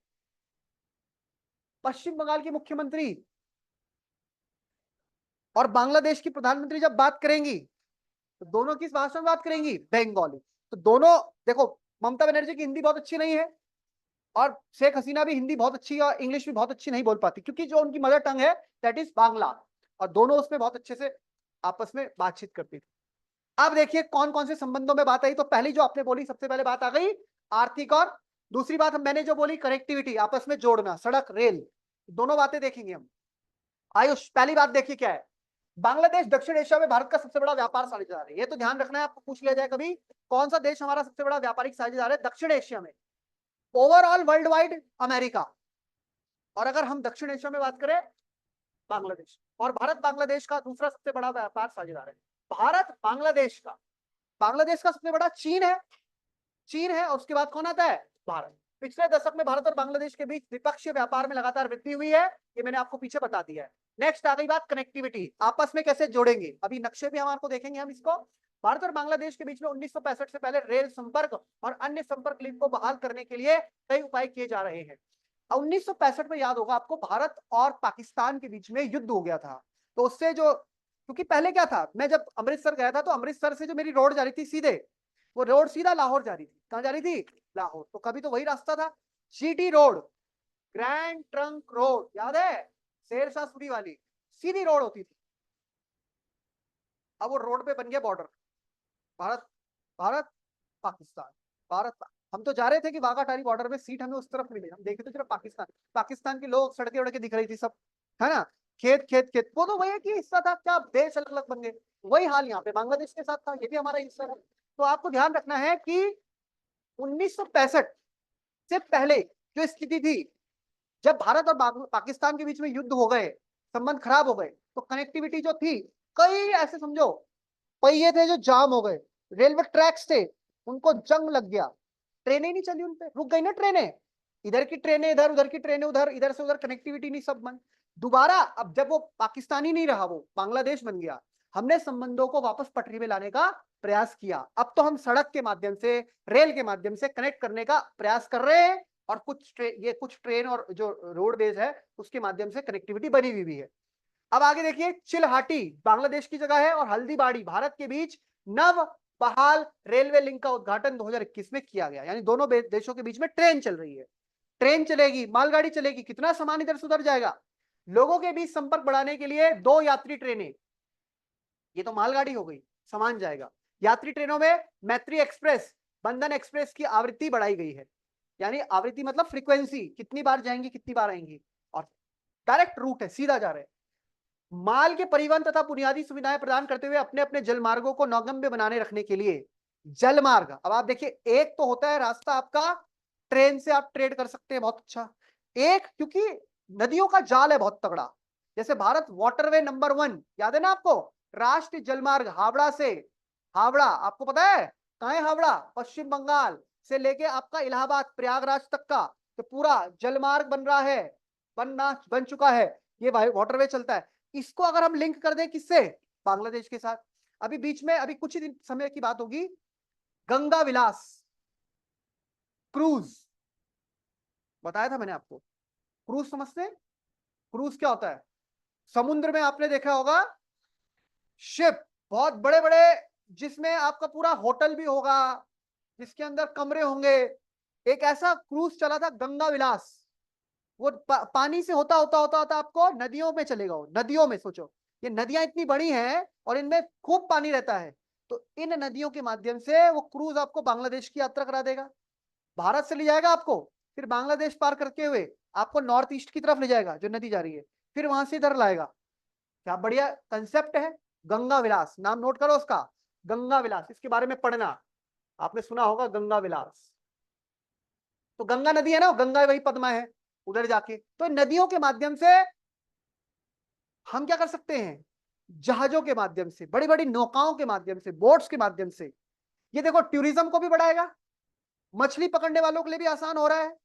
पश्चिम बंगाल की मुख्यमंत्री और बांग्लादेश की प्रधानमंत्री जब बात करेंगी तो दोनों किस भाषा में बात करेंगी, बंगाली। तो दोनों, देखो, ममता बनर्जी की हिंदी बहुत अच्छी नहीं है और शेख हसीना भी हिंदी बहुत अच्छी और इंग्लिश भी बहुत अच्छी नहीं बोल पाती, क्योंकि जो उनकी मदर टंग है दैट इज बांग्ला। और दोनों उसमें बहुत अच्छे से आपस में बातचीत करती थी। अब देखिए कौन कौन से संबंधों में बात आई। तो पहली जो आपने बोली, सबसे पहले बात आ गई आर्थिक, और दूसरी बात मैंने जो बोली कनेक्टिविटी, आपस में जोड़ना, सड़क रेल, दोनों बातें देखेंगे हम। आयुष, पहली बात देखिए क्या है, बांग्लादेश दक्षिण एशिया में भारत का सबसे बड़ा व्यापार साझेदार है। ये तो ध्यान रखना है, आपको पूछ लिया जाए कभी कौन सा देश हमारा सबसे बड़ा व्यापारिक साझेदार है दक्षिण एशिया में, ओवरऑल वर्ल्ड वाइड अमेरिका। और अगर हम दक्षिण एशिया में बात करें, बांग्लादेश। और भारत बांग्लादेश का दूसरा सबसे बड़ा व्यापार साझेदार है। बांग्लादेश का सबसे बड़ा चीन है और उसके बाद कौन आता है, भारत। पिछले दशक में भारत और बांग्लादेश के बीच द्विपक्षीय व्यापार में लगातार वृद्धि हुई है, ये मैंने आपको पीछे बता दिया है। नेक्स्ट आ गई बात कनेक्टिविटी, आपस में कैसे जोड़ेंगे, अभी नक्शे भी हमारे को देखेंगे हम इसको। भारत और बांग्लादेश के बीच में 1965 से पहले रेल संपर्क और अन्य संपर्क लिंक को बहाल करने के लिए कई उपाय किए जा रहे हैं। 1965 में याद होगा आपको, भारत और पाकिस्तान के बीच में युद्ध हो गया था। तो उससे जो, क्योंकि पहले क्या था, मैं जब अमृतसर गया था तो अमृतसर से जो मेरी रोड जा रही थी सीधे, वो रोड सीधा लाहौर जा रही थी। कहां जा रही थी, लाहौर। तो कभी तो वही रास्ता था, GT road, grand trunk road, याद है, शेरशाह सूरी वाली सीधी रोड होती थी। अब वो रोड पे बन गया बॉर्डर, भारत भारत पाकिस्तान, हम तो जा रहे थे कि वाघाटारी बॉर्डर में सीट हमें उस तरफ मिले, हम देखे तो सिर्फ पाकिस्तान, पाकिस्तान के लोग सड़के वड़के दिख रही थी सब, है ना, खेत खेत खेत, वो तो वही है कि हिस्सा था, क्या देश अलग अलग बन गए। वही हाल यहाँ पे बांग्लादेश के साथ था, ये भी हमारा हिस्सा है। तो आपको ध्यान रखना है कि 1965 से पहले जो स्थिति थी, जब भारत और पाकिस्तान के बीच में युद्ध हो गए, संबंध खराब हो गए, तो कनेक्टिविटी जो थी, कई ऐसे समझो पहिए थे जो जाम हो गए, रेलवे ट्रैक्स थे उनको जंग लग गया, ट्रेनें नहीं चली, उन पे रुक गई ना ट्रेनें, इधर की ट्रेनें इधर, उधर की ट्रेनें उधर, इधर से उधर कनेक्टिविटी नहीं, सब बंद। दोबारा अब जब वो पाकिस्तानी नहीं रहा, वो बांग्लादेश बन गया, हमने संबंधों को वापस पटरी में लाने का प्रयास किया। अब तो हम सड़क के माध्यम से, रेल के माध्यम से कनेक्ट करने का प्रयास कर रहे हैं, और कुछ ट्रेन और जो रोडवेज है उसके माध्यम से कनेक्टिविटी बनी हुई भी है। अब आगे देखिए, चिलहाटी बांग्लादेश की जगह है और हल्दीबाड़ी भारत के बीच नव बहाल रेलवे लिंक का उद्घाटन 2021 में किया गया। यानी दोनों देशों के बीच में ट्रेन चल रही है, ट्रेन चलेगी, मालगाड़ी चलेगी, कितना सामान इधर से उधर जाएगा। लोगों के बीच संपर्क बढ़ाने के लिए 2 यात्री ट्रेनें, ये तो मालगाड़ी हो गई, सामान जाएगा। यात्री ट्रेनों में मैत्री एक्सप्रेस, बंधन एक्सप्रेस की आवृत्ति बढ़ाई गई है। यानी आवृत्ति मतलब फ्रीक्वेंसी, कितनी बार जाएंगी कितनी बार आएंगी, और डायरेक्ट रूट है, सीधा जा रहे हैं। माल के परिवहन तथा बुनियादी सुविधाएं प्रदान करते हुए अपने अपने जलमार्गों को नौगम्य बनाने रखने के लिए जलमार्ग। अब आप देखिए, एक तो होता है रास्ता आपका, ट्रेन से आप ट्रेड कर सकते हैं, बहुत अच्छा। एक, क्योंकि नदियों का जाल है बहुत तगड़ा, जैसे भारत वाटरवे नंबर 1, याद है ना आपको, राष्ट्रीय जलमार्ग हावड़ा से, हावड़ा आपको पता है कहां है, हावड़ा पश्चिम बंगाल से लेके आपका इलाहाबाद प्रयागराज तक का तो पूरा जलमार्ग बन रहा है, बन चुका है, ये वाटरवे चलता है। इसको अगर हम लिंक कर दें किससे, बांग्लादेश के साथ, अभी बीच में, अभी कुछ ही दिन समय की बात होगी, गंगा विलास क्रूज, बताया था मैंने आपको, क्रूज समझते हैं, क्रूज क्या होता है, समुद्र में आपने देखा होगा शिप, बहुत बड़े बड़े, जिसमें आपका पूरा होटल भी होगा, जिसके अंदर कमरे होंगे, एक ऐसा क्रूज चला था गंगा विलास, वो पानी से होता होता होता होता आपको नदियों में चलेगा। वो नदियों में, सोचो ये नदियां इतनी बड़ी हैं और इनमें खूब पानी रहता है, तो इन नदियों के माध्यम से वो क्रूज आपको बांग्लादेश की यात्रा करा देगा। भारत से ले जाएगा आपको, फिर बांग्लादेश पार करते हुए आपको नॉर्थ ईस्ट की तरफ ले जाएगा जो नदी जा रही है, फिर वहां से इधर लाएगा। क्या बढ़िया कंसेप्ट है। गंगा विलास, नाम नोट करो उसका, गंगा विलास, इसके बारे में पढ़ना, आपने सुना होगा गंगा विलास। तो गंगा नदी है ना, गंगा वही पद्मा है, उधर जाके तो नदियों के माध्यम से हम क्या कर सकते हैं, जहाजों के माध्यम से, बड़ी बड़ी नौकाओं के माध्यम से, बोट्स के माध्यम से। ये देखो टूरिज्म को भी बढ़ाएगा, मछली पकड़ने वालों के लिए भी आसान हो रहा है।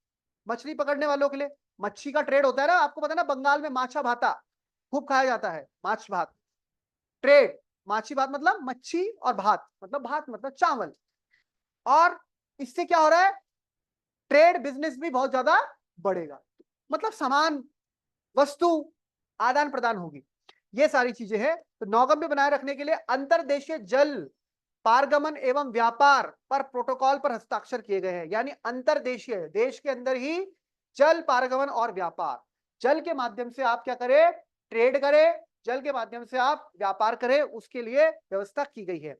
मछली पकड़ने वालों के लिए, मच्छी का ट्रेड होता है ना, आपको पता है ना, बंगाल में माछा भाता खूब खाया जाता है, माछ भात ट्रेड। माछी भात मतलब मच्छी, और भात मतलब चावल। और इससे क्या हो रहा है, ट्रेड बिजनेस भी बहुत ज्यादा बढ़ेगा, मतलब सामान वस्तु आदान प्रदान होगी, ये सारी चीजें हैं। तो नौगम्य बनाए रखने के लिए अंतरदेशीय जल पारगमन एवं व्यापार पर प्रोटोकॉल पर हस्ताक्षर किए गए हैं। यानी अंतरदेशीय, देश के अंदर ही जल पारगमन और व्यापार, जल के माध्यम से आप क्या करें, ट्रेड करें, जल के माध्यम से आप व्यापार करें, उसके लिए व्यवस्था की गई है।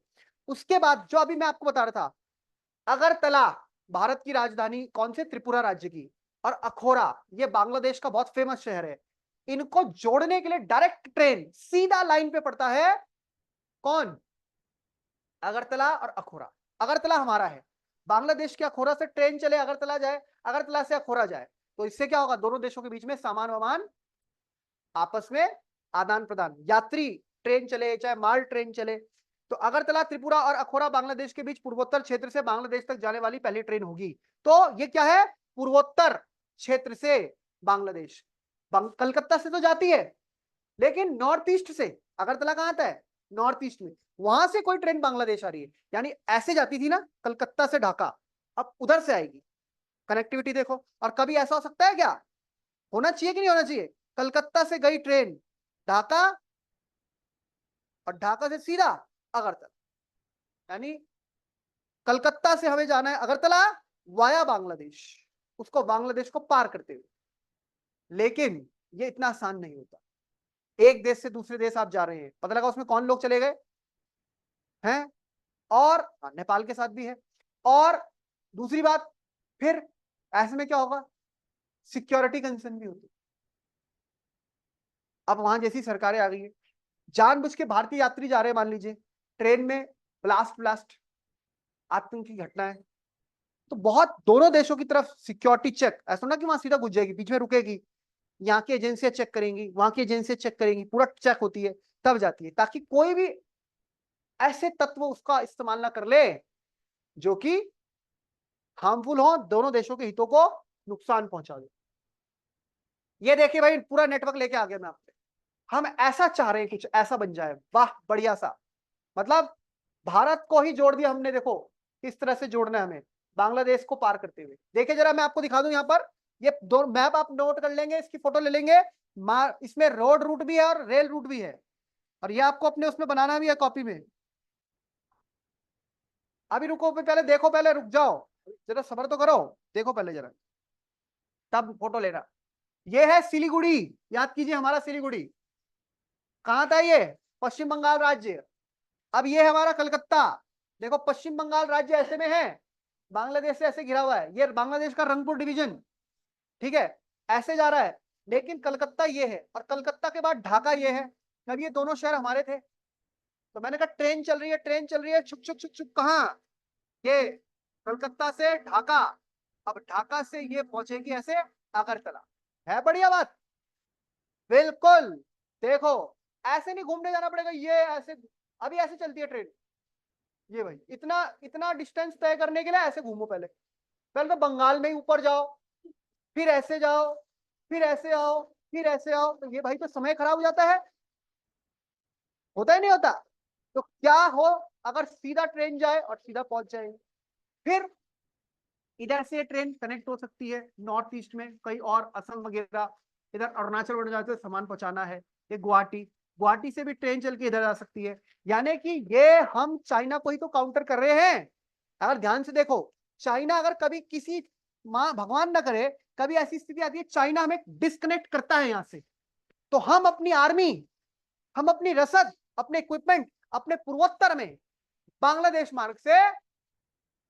उसके बाद जो अभी मैं आपको बता रहा था, अगरतला भारत की राजधानी कौन से, त्रिपुरा राज्य की, और अखोरा ये बांग्लादेश का बहुत फेमस शहर है। इनको जोड़ने के लिए डायरेक्ट ट्रेन सीधा लाइन पे पड़ता है, कौन, अगरतला और अखोरा। अगरतला हमारा है, बांग्लादेश के अखोरा से ट्रेन चले अगरतला जाए, अगरतला से अखोरा जाए, तो इससे क्या होगा, दोनों देशों के बीच में सामान वामान आपस में आदान प्रदान, यात्री ट्रेन चले चाहे माल ट्रेन चले। तो अगरतला त्रिपुरा और अखोरा बांग्लादेश के बीच पूर्वोत्तर क्षेत्र से बांग्लादेश तक जाने वाली पहली ट्रेन होगी। तो ये क्या है, पूर्वोत्तर क्षेत्र से बांग्लादेश, कलकत्ता से तो जाती है, लेकिन नॉर्थ ईस्ट से, अगरतला कहां आता है, नॉर्थ ईस्ट में, वहां से कोई ट्रेन बांग्लादेश आ रही है। यानी ऐसे जाती थी ना कलकत्ता से ढाका, अब उधर से आएगी। कनेक्टिविटी देखो। और कभी ऐसा हो सकता है क्या, होना चाहिए कि नहीं होना चाहिए, कलकत्ता से गई ट्रेन ढाका, और ढाका से सीधा अगरतला, यानी कलकत्ता से हमें जाना है अगरतला वाया बांग्लादेश, उसको बांग्लादेश को पार करते हुए। लेकिन ये इतना आसान नहीं होता, एक देश से दूसरे देश आप जा रहे हैं, पता लगा उसमें कौन लोग चले गए हैं, और नेपाल के साथ भी है। और दूसरी बात, फिर ऐसे में क्या होगा, सिक्योरिटी कंसर्न भी होती है। अब वहां जैसी सरकारें आ गई है, जानबूझ के भारतीय यात्री जा रहे हैं, मान लीजिए ट्रेन में ब्लास्ट ब्लास्ट आतंक की घटना है, तो बहुत दोनों देशों की तरफ सिक्योरिटी चेक, ऐसा ना कि वहां सीधा घुस जाएगी, बीच में रुकेगी, यहाँ की एजेंसियां चेक करेंगी, वहां की एजेंसियां चेक करेंगी, पूरा चेक होती है, तब जाती है, ताकि कोई भी ऐसे तत्व उसका इस्तेमाल ना कर ले जो कि हार्मफुल हो, दोनों देशों के हितों को नुकसान पहुंचा दे। ये देखिए भाई, पूरा नेटवर्क लेके आ गया मैं आपसे, हम ऐसा चाह रहे हैं कुछ ऐसा बन जाए, वाह बढ़िया सा, मतलब भारत को ही जोड़ दिया हमने, देखो किस तरह से जोड़ना है हमें बांग्लादेश को पार करते हुए। देखिए जरा मैं आपको दिखा दूं, यहाँ पर ये दो मैप आप नोट कर लेंगे, इसकी फोटो ले लेंगे, इसमें रोड रूट भी है और रेल रूट भी है, और ये आपको अपने उसमें बनाना भी है कॉपी में। अभी रुको, पहले देखो, पहले रुक जाओ, जरा सब्र तो करो, देखो पहले जरा, तब फोटो लेना। ये है सिलीगुड़ी, याद कीजिए हमारा सिलीगुड़ी कहाँ था, ये पश्चिम बंगाल राज्य। अब ये है हमारा कलकत्ता, देखो पश्चिम बंगाल राज्य ऐसे में है, बांग्लादेश से ऐसे घिरा हुआ है, ये बांग्लादेश का रंगपुर डिवीजन, ठीक है, ऐसे जा रहा है। लेकिन कलकत्ता ये है, और कलकत्ता के बाद ढाका ये है। अब ये दोनों शहर हमारे थे, तो मैंने कहा ट्रेन चल रही है, ट्रेन चल रही है, छुक छुक छुक छुक, कहाँ, ये कलकत्ता से ढाका, अब ढाका से ये पहुंचेगी ऐसे अगरतला। है बढ़िया बात, बिल्कुल। देखो ऐसे नहीं घूमने जाना पड़ेगा, ये ऐसे, अभी ऐसे चलती है ट्रेन, ये भाई इतना इतना डिस्टेंस तय करने के लिए ऐसे घूमो, पहले पहले तो बंगाल में ही ऊपर जाओ, फिर ऐसे जाओ, फिर ऐसे आओ, फिर ऐसे आओ, तो ये भाई तो समय खराब हो जाता है, होता ही नहीं होता। तो क्या हो, अगर सीधा ट्रेन जाए और सीधा पहुंच जाए, फिर इधर से ट्रेन कनेक्ट हो सकती है नॉर्थ ईस्ट में कहीं और, असम वगैरह, इधर अरुणाचल वरुणाचल से सामान पहुंचाना है, ये गुवाहाटी, गुवाहाटी से भी ट्रेन चल के इधर आ सकती है। यानी कि ये हम चाइना को ही तो काउंटर कर रहे हैं। अगर ध्यान से देखो, चाइना अगर कभी किसी मां भगवान ना करे कभी ऐसी स्थिति आती है चाइना हमें डिस्कनेक्ट करता है यहां से, तो हम अपनी आर्मी, हम अपनी रसद, अपने इक्विपमेंट अपने पूर्वोत्तर में बांग्लादेश मार्ग से,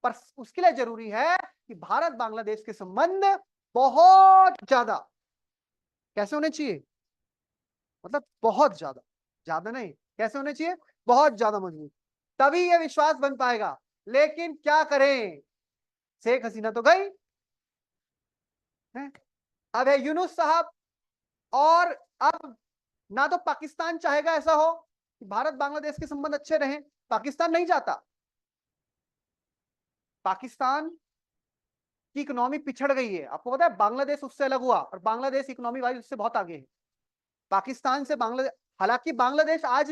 पर उसके लिए जरूरी है कि भारत बांग्लादेश के संबंध बहुत ज्यादा कैसे होने चाहिए, मतलब बहुत ज्यादा, ज्यादा नहीं, कैसे होने चाहिए, बहुत ज्यादा मजबूत, तभी ये विश्वास बन पाएगा। लेकिन क्या करें, शेख हसीना तो गई है, अब है यूनुस साहब, और अब ना तो पाकिस्तान चाहेगा ऐसा हो कि भारत बांग्लादेश के संबंध अच्छे रहें, पाकिस्तान नहीं चाहता, पाकिस्तान की इकोनॉमी पिछड़ गई है, आपको पता है बांग्लादेश उससे अलग हुआ और बांग्लादेश इकोनॉमी वाइज उससे बहुत आगे है पाकिस्तान से, बांग्लादेश, हालांकि बांग्लादेश आज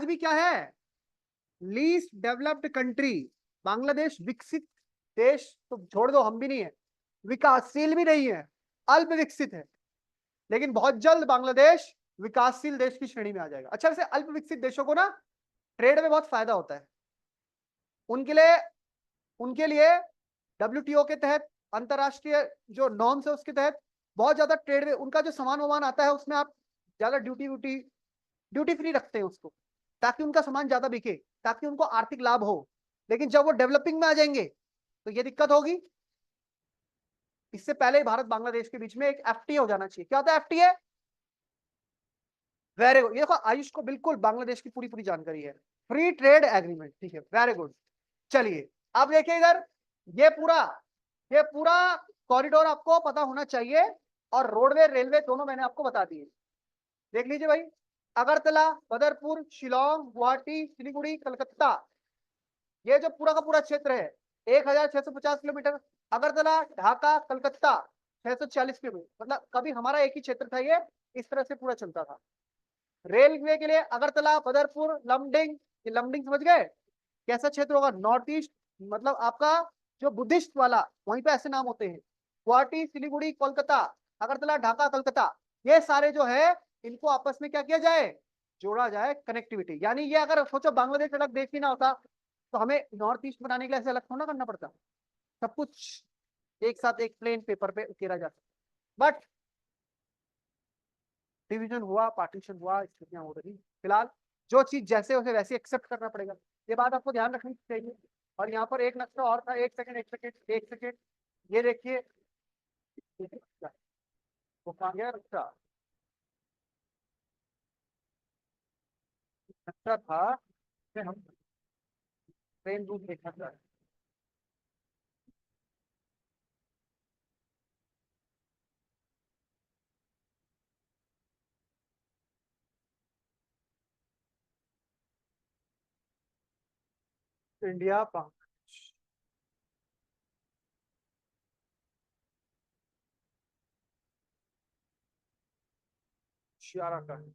भी क्या है, लीस्ट डेवलप्ड कंट्री, बांग्लादेश विकसित देश तो छोड़ दो, हम भी नहीं है, विकासशील भी नहीं है, अल्प विकसित है, लेकिन बहुत जल्द बांग्लादेश विकासशील देश की श्रेणी में आ जाएगा। अच्छा, वैसे अल्प विकसित देशों को ना ट्रेड में बहुत फायदा होता है, उनके लिए डब्ल्यूटीओ के तहत, अंतरराष्ट्रीय जो नॉर्म्स है उसके तहत बहुत ज्यादा ट्रेड में उनका जो सामान वामान आता है उसमें आप ज्यादा ड्यूटी फ्री रखते हैं उसको, ताकि उनका सामान ज्यादा बिके, ताकि उनको आर्थिक लाभ हो। लेकिन जब वो डेवलपिंग में आ जाएंगे तो ये दिक्कत होगी। इससे पहले ही भारत बांग्लादेश के बीच में एक एफटीए हो जाना चाहिए। क्या होता है एफटीए? वेरी गुड, ये देखो आयुष को बिल्कुल बांग्लादेश की पूरी पूरी जानकारी है, फ्री ट्रेड एग्रीमेंट, ठीक है, वेरी गुड। चलिए अब देखिए इधर, ये पूरा ये पूरा कॉरिडोर आपको पता होना चाहिए, और रोडवे रेलवे दोनों मैंने आपको बता दिए। देख लीजिए भाई, अगरतला, बदरपुर, शिलोंग, गुवाहाटी, सिलीगुड़ी, कलकत्ता, ये जो पूरा का पूरा क्षेत्र है 1650 किलोमीटर। अगरतला, ढाका, कलकत्ता 640 किलोमीटर, मतलब कभी हमारा एक ही क्षेत्र था ये, इस तरह से पूरा चलता था। रेलवे के लिए अगरतला, बदरपुर, लमडिंग, ये लमडिंग समझ गए कैसा क्षेत्र होगा, नॉर्थ ईस्ट, मतलब आपका जो बुद्धिस्ट वाला, वहीं पे ऐसे नाम होते हैं। गुवाहाटी, सिलीगुड़ी, कोलकाता, अगरतला, ढाका, कलकत्ता, ये सारे जो है इनको आपस में क्या किया जाए, जोड़ा जाए, कनेक्टिविटी। यानी ये अगर सोचो बांग्लादेश अलग देश ही ना होता तो हमें नॉर्थ ईस्ट बनाने के लिए ऐसे अलग थोड़ा करना पड़ता, सब कुछ एक साथ एक प्लेन पेपर पे उकेरा जा सकता। बट डिवीजन हुआ, पार्टीशन हुआ, स्थितियां हो रही, फिलहाल जो चीज जैसे उसे वैसे एक्सेप्ट करना पड़ेगा, ये बात आपको ध्यान रखनी चाहिए। और यहाँ पर एक नक्शा और था, एक सेकंड एक सेकंड एक सेकंड, ये देखिए, वो कहाँ गया नक्शा, नक्शा था कि हम ट्रेन रूट देखना चाह रहे हैं। इंडिया बांग्लादेश, शियारा का है।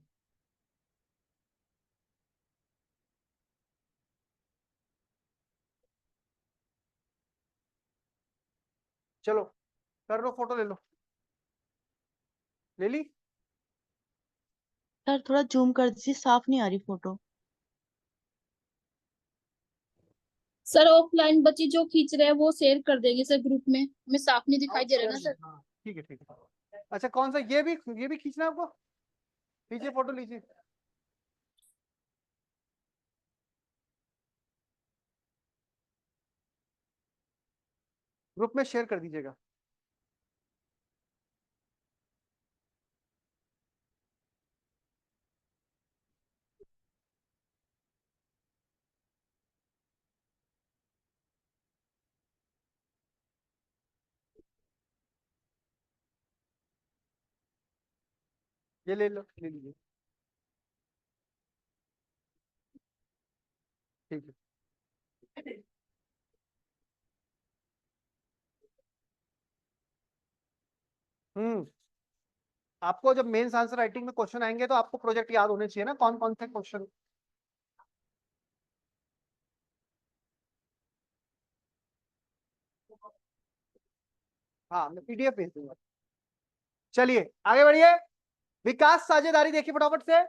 चलो कर लो, फोटो ले लो, ले ली। सर थोड़ा जूम कर दीजिए, साफ नहीं आ रही फोटो। सर ऑफलाइन बच्चे जो खींच रहे हैं वो शेयर कर देंगे सर ग्रुप में, हमें साफ नहीं दिखाई दे रहा ना सर। हाँ ठीक है ठीक है। अच्छा कौन सा, ये भी खींचना है आपको, लीजिए फोटो लीजिए। ग्रुप में शेयर कर दीजिएगा। ये ले लो, ले लीजिए, ठीक है। आपको जब मेंस आंसर राइटिंग में क्वेश्चन आएंगे तो आपको प्रोजेक्ट याद होने चाहिए ना, कौन कौन से क्वेश्चन। हाँ मैं पीडीएफ भेज दूंगा। चलिए आगे बढ़िए, विकास साझेदारी देखिए फटाफट से।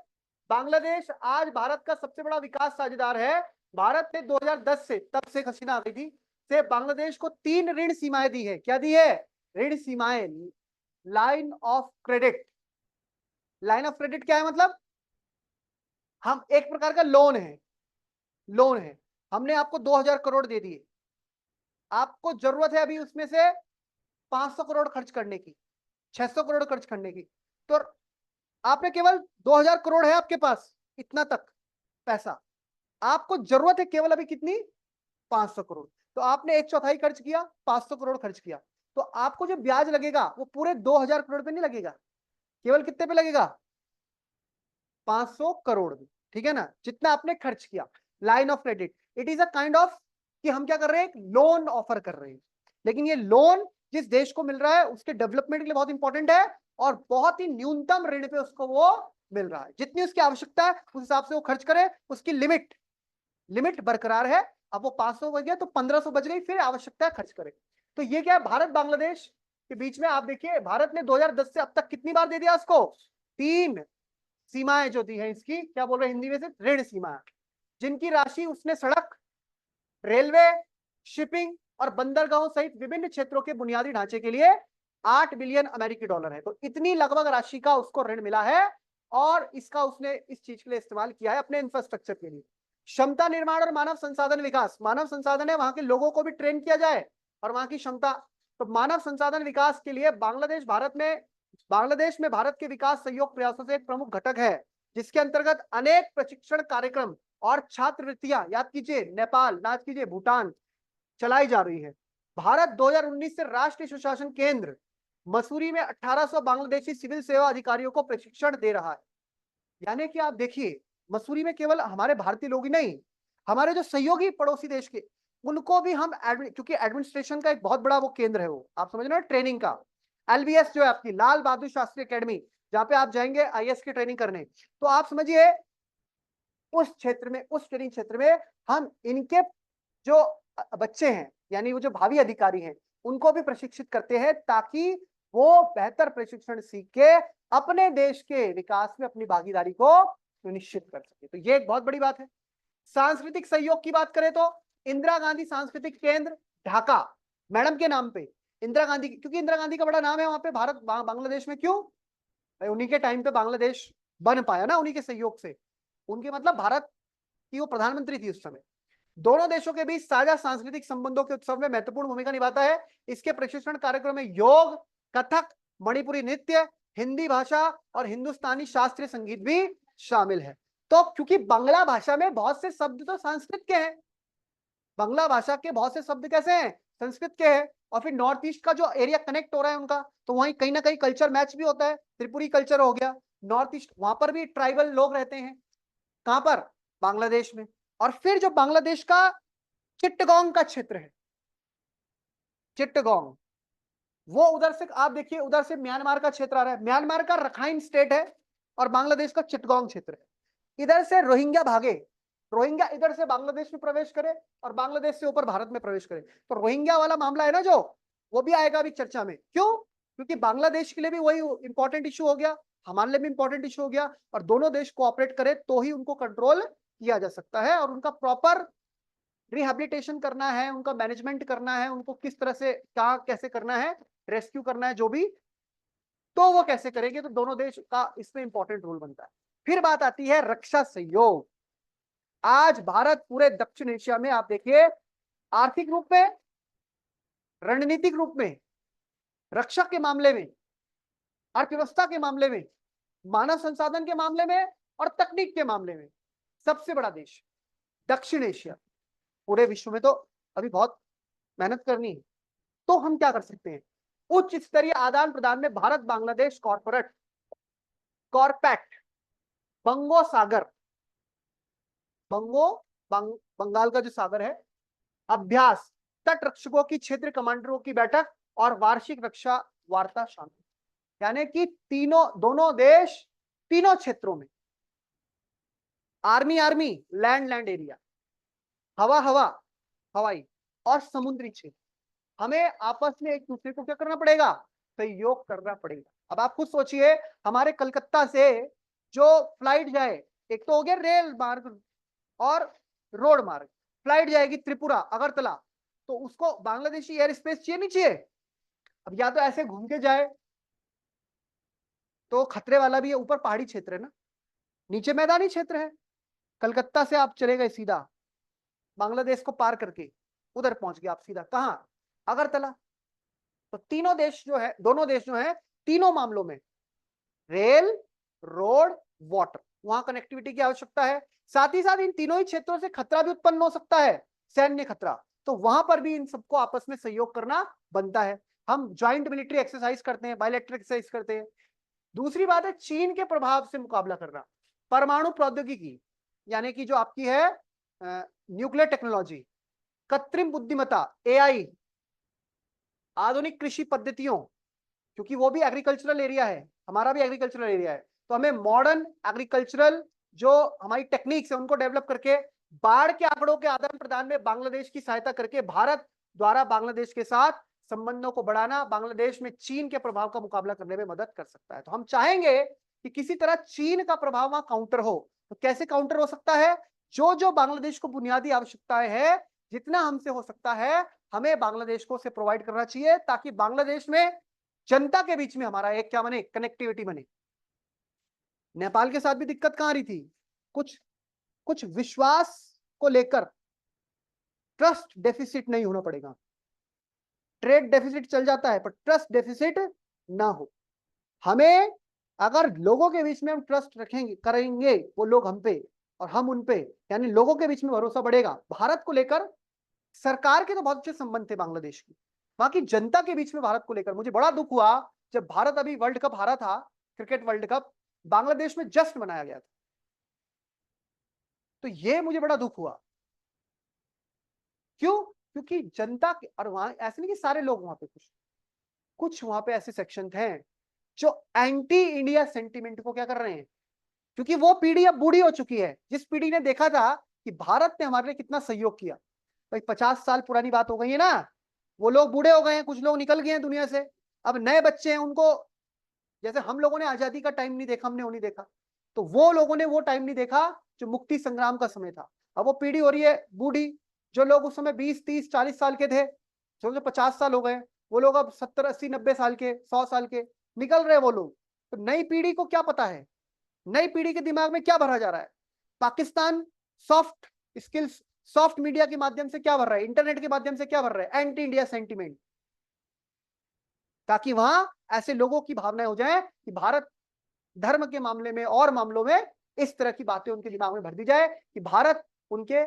बांग्लादेश आज भारत का सबसे बड़ा विकास साझेदार है। भारत ने 2010 से, तब शेख हसीना आ गई थी, से बांग्लादेश को 3 ऋण सीमाएं दी है। क्या दी है? ऋण सीमाएं, line of credit. Line of credit क्या है? मतलब हम एक प्रकार का लोन है, हमने आपको 2000 करोड़ दे दिए, आपको जरूरत है अभी उसमें से 500 करोड़ खर्च करने की, 600 करोड़ खर्च करने की, तो आपने केवल 2000 करोड़ है आपके पास, इतना तक पैसा, आपको जरूरत है केवल अभी कितनी? 500 करोड़। तो आपने 1/4 खर्च किया, 500 करोड़ खर्च किया, तो आपको जो ब्याज लगेगा वो पूरे 2000 करोड़ पे नहीं लगेगा, केवल कितने पे लगेगा? 500 करोड़ में। ठीक है ना, जितना आपने खर्च किया। Line of credit, it is a kind of कि हम क्या कर रहे हैं? एक लोन ऑफर कर रहे हैं, लेकिन ये लोन जिस देश को मिल रहा है उसके डेवलपमेंट के लिए बहुत इंपॉर्टेंट है और बहुत ही न्यूनतम ऋण पे उसको वो मिल रहा है। जितनी उसकी आवश्यकता है उस हिसाब से वो खर्च करे, उसकी लिमिट बरकरार है। अब वो 500 बच गया तो 1500 बच गई, फिर आवश्यकता है खर्च करे। तो ये क्या है? भारत बांग्लादेश के बीच में आप देखिए, भारत ने 2010 से अब तक कितनी बार दे दिया उसको? 3 सीमाएं जो दी है इसकी, क्या बोल रहे हैं हिंदी में से? ऋण सीमा, जिनकी राशि उसने सड़क, रेलवे, शिपिंग और बंदरगाहों सहित विभिन्न क्षेत्रों के बुनियादी ढांचे के लिए 8 बिलियन अमेरिकी डॉलर है। तो इतनी लगभग राशि का उसको ऋण मिला है और इसका उसने इस चीज के लिए इस्तेमाल किया है अपने इंफ्रास्ट्रक्चर के लिए। क्षमता निर्माण और मानव संसाधन विकास, मानव संसाधन है, वहां के लोगों को भी ट्रेन किया जाए और वहां की क्षमता। तो मानव संसाधन विकास के लिए बांग्लादेश में भारत के विकास सहयोग प्रयासों से एक प्रमुख घटक है, जिसके अंतर्गत अनेक प्रशिक्षण कार्यक्रम और छात्रवृत्तियां, याद कीजिए नेपाल, याद कीजिए भूटान, चलाई जा रही है। भारत 2019 से राष्ट्रीय सुशासन केंद्र मसूरी में 1800 बांग्लादेशी सिविल सेवा अधिकारियों को प्रशिक्षण दे रहा है। यानी कि आप देखिए, मसूरी में केवल हमारे भारतीय लोग ही नहीं, हमारे जो सहयोगी पड़ोसी देश के, उनको भी हम क्योंकि एडमिनिस्ट्रेशन का एक बहुत बड़ा वो केंद्र है, वो आप समझ रहे हो, ट्रेनिंग का। LBS जो है आपकी लाल बहादुर शास्त्री एकेडमी, जहां पे आप जाएंगे IAS की ट्रेनिंग करने, तो आप समझिए उस क्षेत्र में, उस ट्रेनिंग क्षेत्र में हम इनके जो बच्चे हैं, यानी वो जो भावी अधिकारी हैं, उनको भी प्रशिक्षित करते हैं ताकि वो बेहतर प्रशिक्षण सीख के अपने देश के विकास में अपनी भागीदारी को सुनिश्चित कर सके। तो ये एक बहुत बड़ी बात है। सांस्कृतिक सहयोग की बात करें तो इंदिरा गांधी सांस्कृतिक केंद्र ढाका, मैडम के नाम पे इंदिरा गांधी, क्योंकि इंदिरा गांधी का बड़ा नाम है वहां पे भारत बांग्लादेश में। क्यों भाई? उन्हीं के टाइम पे बांग्लादेश बन पाया ना, उन्हीं के सहयोग से। उनके मतलब भारत की वो प्रधानमंत्री थी उस समय। दोनों देशों के बीच साझा सांस्कृतिक संबंधों के उत्सव में महत्वपूर्ण भूमिका निभाता है। इसके प्रशिक्षण कार्यक्रम में योग, कथक, मणिपुरी नृत्य, हिंदी भाषा और हिंदुस्तानी शास्त्रीय संगीत भी शामिल है। तो क्योंकि बांग्ला भाषा में बहुत से शब्द तो संस्कृत के हैं, बांग्ला भाषा के बहुत से शब्द कैसे हैं? संस्कृत के हैं। और फिर नॉर्थ ईस्ट का जो एरिया कनेक्ट हो रहा है उनका, तो वहीं कहीं ना कहीं कल्चर मैच भी होता है। त्रिपुरी कल्चर हो गया, नॉर्थ ईस्ट, वहां पर भी ट्राइबल लोग रहते हैं। कहां पर? बांग्लादेश में। और फिर जो बांग्लादेश का चिट्टगोंग का क्षेत्र है, चिट्टगोंग, वो उधर से आप देखिए, उधर से म्यांमार का क्षेत्र आ रहा है, म्यांमार का रखाइन स्टेट है और बांग्लादेश का चिट्टगोंग क्षेत्र है। इधर से रोहिंग्या भागे, रोहिंग्या इधर से बांग्लादेश में प्रवेश करे और बांग्लादेश से ऊपर भारत में प्रवेश करे। तो रोहिंग्या वाला मामला है ना जो, वो भी आएगा अभी चर्चा में। क्यों? क्योंकि बांग्लादेश के लिए भी वही इंपॉर्टेंट इशू हो गया, हमारे लिए भी इंपॉर्टेंट इशू हो गया, और दोनों देश कोऑपरेट करे तो ही उनको कंट्रोल किया जा सकता है और उनका प्रॉपर रिहेबिलिटेशन करना है, उनका मैनेजमेंट करना है, उनको किस तरह से क्या कैसे करना है, रेस्क्यू करना है जो भी, तो वो कैसे करेंगे। तो दोनों देश का इसमें इंपॉर्टेंट रोल बनता है। फिर बात आती है रक्षा सहयोग। आज भारत पूरे दक्षिण एशिया में आप देखिए, आर्थिक रूप में, रणनीतिक रूप में, रक्षा के मामले में, अर्थव्यवस्था के मामले में, मानव संसाधन के मामले में और तकनीक के मामले में सबसे बड़ा देश दक्षिण एशिया। पूरे विश्व में तो अभी बहुत मेहनत करनी है। तो हम क्या कर सकते हैं? उच्च स्तरीय आदान प्रदान में भारत बांग्लादेश कॉर्पेट बंगो सागर, बंगाल का जो सागर है, अभ्यास, तट रक्षकों की क्षेत्र कमांडरों की बैठक और वार्षिक रक्षा वार्ता शामिल। यानी कि दोनों देश तीनों क्षेत्रों में, आर्मी लैंड एरिया, हवाई और समुद्री क्षेत्र, हमें आपस में एक दूसरे को क्या करना पड़ेगा? सहयोग करना पड़ेगा। अब आप खुद सोचिए, हमारे कलकत्ता से जो फ्लाइट जाए, एक तो हो गया रेल मार्ग और रोड मार्ग, फ्लाइट जाएगी त्रिपुरा, अगरतला, तो उसको बांग्लादेशी एयर स्पेस चाहिए नहीं चाहिए? अब या तो ऐसे घूम के जाए तो खतरे वाला भी है, ऊपर पहाड़ी क्षेत्र है ना, नीचे मैदानी क्षेत्र है। कलकत्ता से आप चले गए सीधा बांग्लादेश को पार करके, उधर पहुंच गए आप सीधा कहां? अगरतला। तो तीनों देश जो है, दोनों देश जो है, तीनों मामलों में रेल, रोड, वाटर, वहां कनेक्टिविटी की आवश्यकता है। साथ ही साथ इन तीनों ही क्षेत्रों से खतरा भी उत्पन्न हो सकता है, सैन्य खतरा, तो वहां पर भी इन सबको आपस में सहयोग करना बनता है। हम ज्वाइंट मिलिट्री एक्सरसाइज करते हैं, बायलैटरल एक्सरसाइज करते हैं। दूसरी बात है चीन के प्रभाव से मुकाबला करना। परमाणु प्रौद्योगिकी यानी कि जो आपकी है न्यूक्लियर टेक्नोलॉजी, कृत्रिम बुद्धिमत्ता, एआई, आधुनिक कृषि पद्धतियों, क्योंकि वो भी एग्रीकल्चरल एरिया है, हमारा भी एग्रीकल्चरल एरिया है, तो हमें मॉडर्न एग्रीकल्चरल जो हमारी टेक्निक्स है उनको डेवलप करके बाढ़ के आंकड़ों के आदान प्रदान में बांग्लादेश की सहायता करके भारत द्वारा बांग्लादेश के साथ संबंधों को बढ़ाना बांग्लादेश में चीन के प्रभाव का मुकाबला करने में मदद कर सकता है। तो हम चाहेंगे कि किसी तरह चीन का प्रभाव वहां काउंटर हो। तो कैसे काउंटर हो सकता है? जो जो बांग्लादेश को बुनियादी आवश्यकताएं है, जितना हमसे हो सकता है हमें बांग्लादेश को से प्रोवाइड करना चाहिए, ताकि बांग्लादेश में जनता के बीच में हमारा एक क्या बने, कनेक्टिविटी बने। नेपाल के साथ भी दिक्कत कहां आ रही थी? कुछ विश्वास को लेकर ट्रस्ट डेफिसिट नहीं होना पड़ेगा। ट्रेड डेफिसिट चल जाता है पर ट्रस्ट डेफिसिट ना हो। हमें अगर लोगों के बीच में हम ट्रस्ट रखेंगे, करेंगे, वो लोग हम पे और हम उन पे, यानी लोगों के बीच में भरोसा बढ़ेगा। भारत को लेकर सरकार के तो बहुत अच्छे संबंध थे बांग्लादेश की, वहां की जनता के बीच में भारत को लेकर मुझे बड़ा दुख हुआ जब भारत अभी वर्ल्ड कप हारा था, क्रिकेट वर्ल्ड कप बांग्लादेश में जश्न मनाया गया था, तो ये मुझे बड़ा दुख हुआ। क्यों? क्योंकि जनता के, और वहां ऐसे नहीं कि सारे लोग वहां पे, कुछ वहां पे ऐसे सेक्शन हैं जो एंटी इंडिया सेंटिमेंट को क्या कर रहे हैं, क्योंकि वो पीढ़ी अब बूढ़ी हो चुकी है, जिस पीढ़ी ने देखा था कि भारत ने हमारे लिए कितना सहयोग किया। भाई 50 साल पुरानी बात हो गई है ना, वो लोग बूढ़े हो गए हैं, कुछ लोग निकल गए हैं दुनिया से, अब नए बच्चे हैं, उनको जैसे हम लोगों ने आजादी का टाइम नहीं देखा, हमने वो नहीं देखा, तो वो लोगों ने वो टाइम नहीं देखा जो मुक्ति संग्राम का समय था। अब वो पीढ़ी हो रही है बूढ़ी, जो लोग उस समय 20, 30, 40 साल के थे, जो 50 साल हो गए, वो लोग अब 70, 80, 90 साल के, 100 साल के निकल रहे वो लोग। तो नई पीढ़ी को क्या पता है, नई पीढ़ी के दिमाग में क्या भरा जा रहा है? Pakistan soft skills, soft media के माध्यम से क्या भर रहा है, इंटरनेट के माध्यम से क्या भर रहा है, एंटी इंडिया सेंटिमेंट, ताकि वहां ऐसे लोगों की भावनाएं हो जाए कि भारत धर्म के मामले में और मामलों में इस तरह की बातें उनके दिमाग में भर दी जाए कि भारत उनके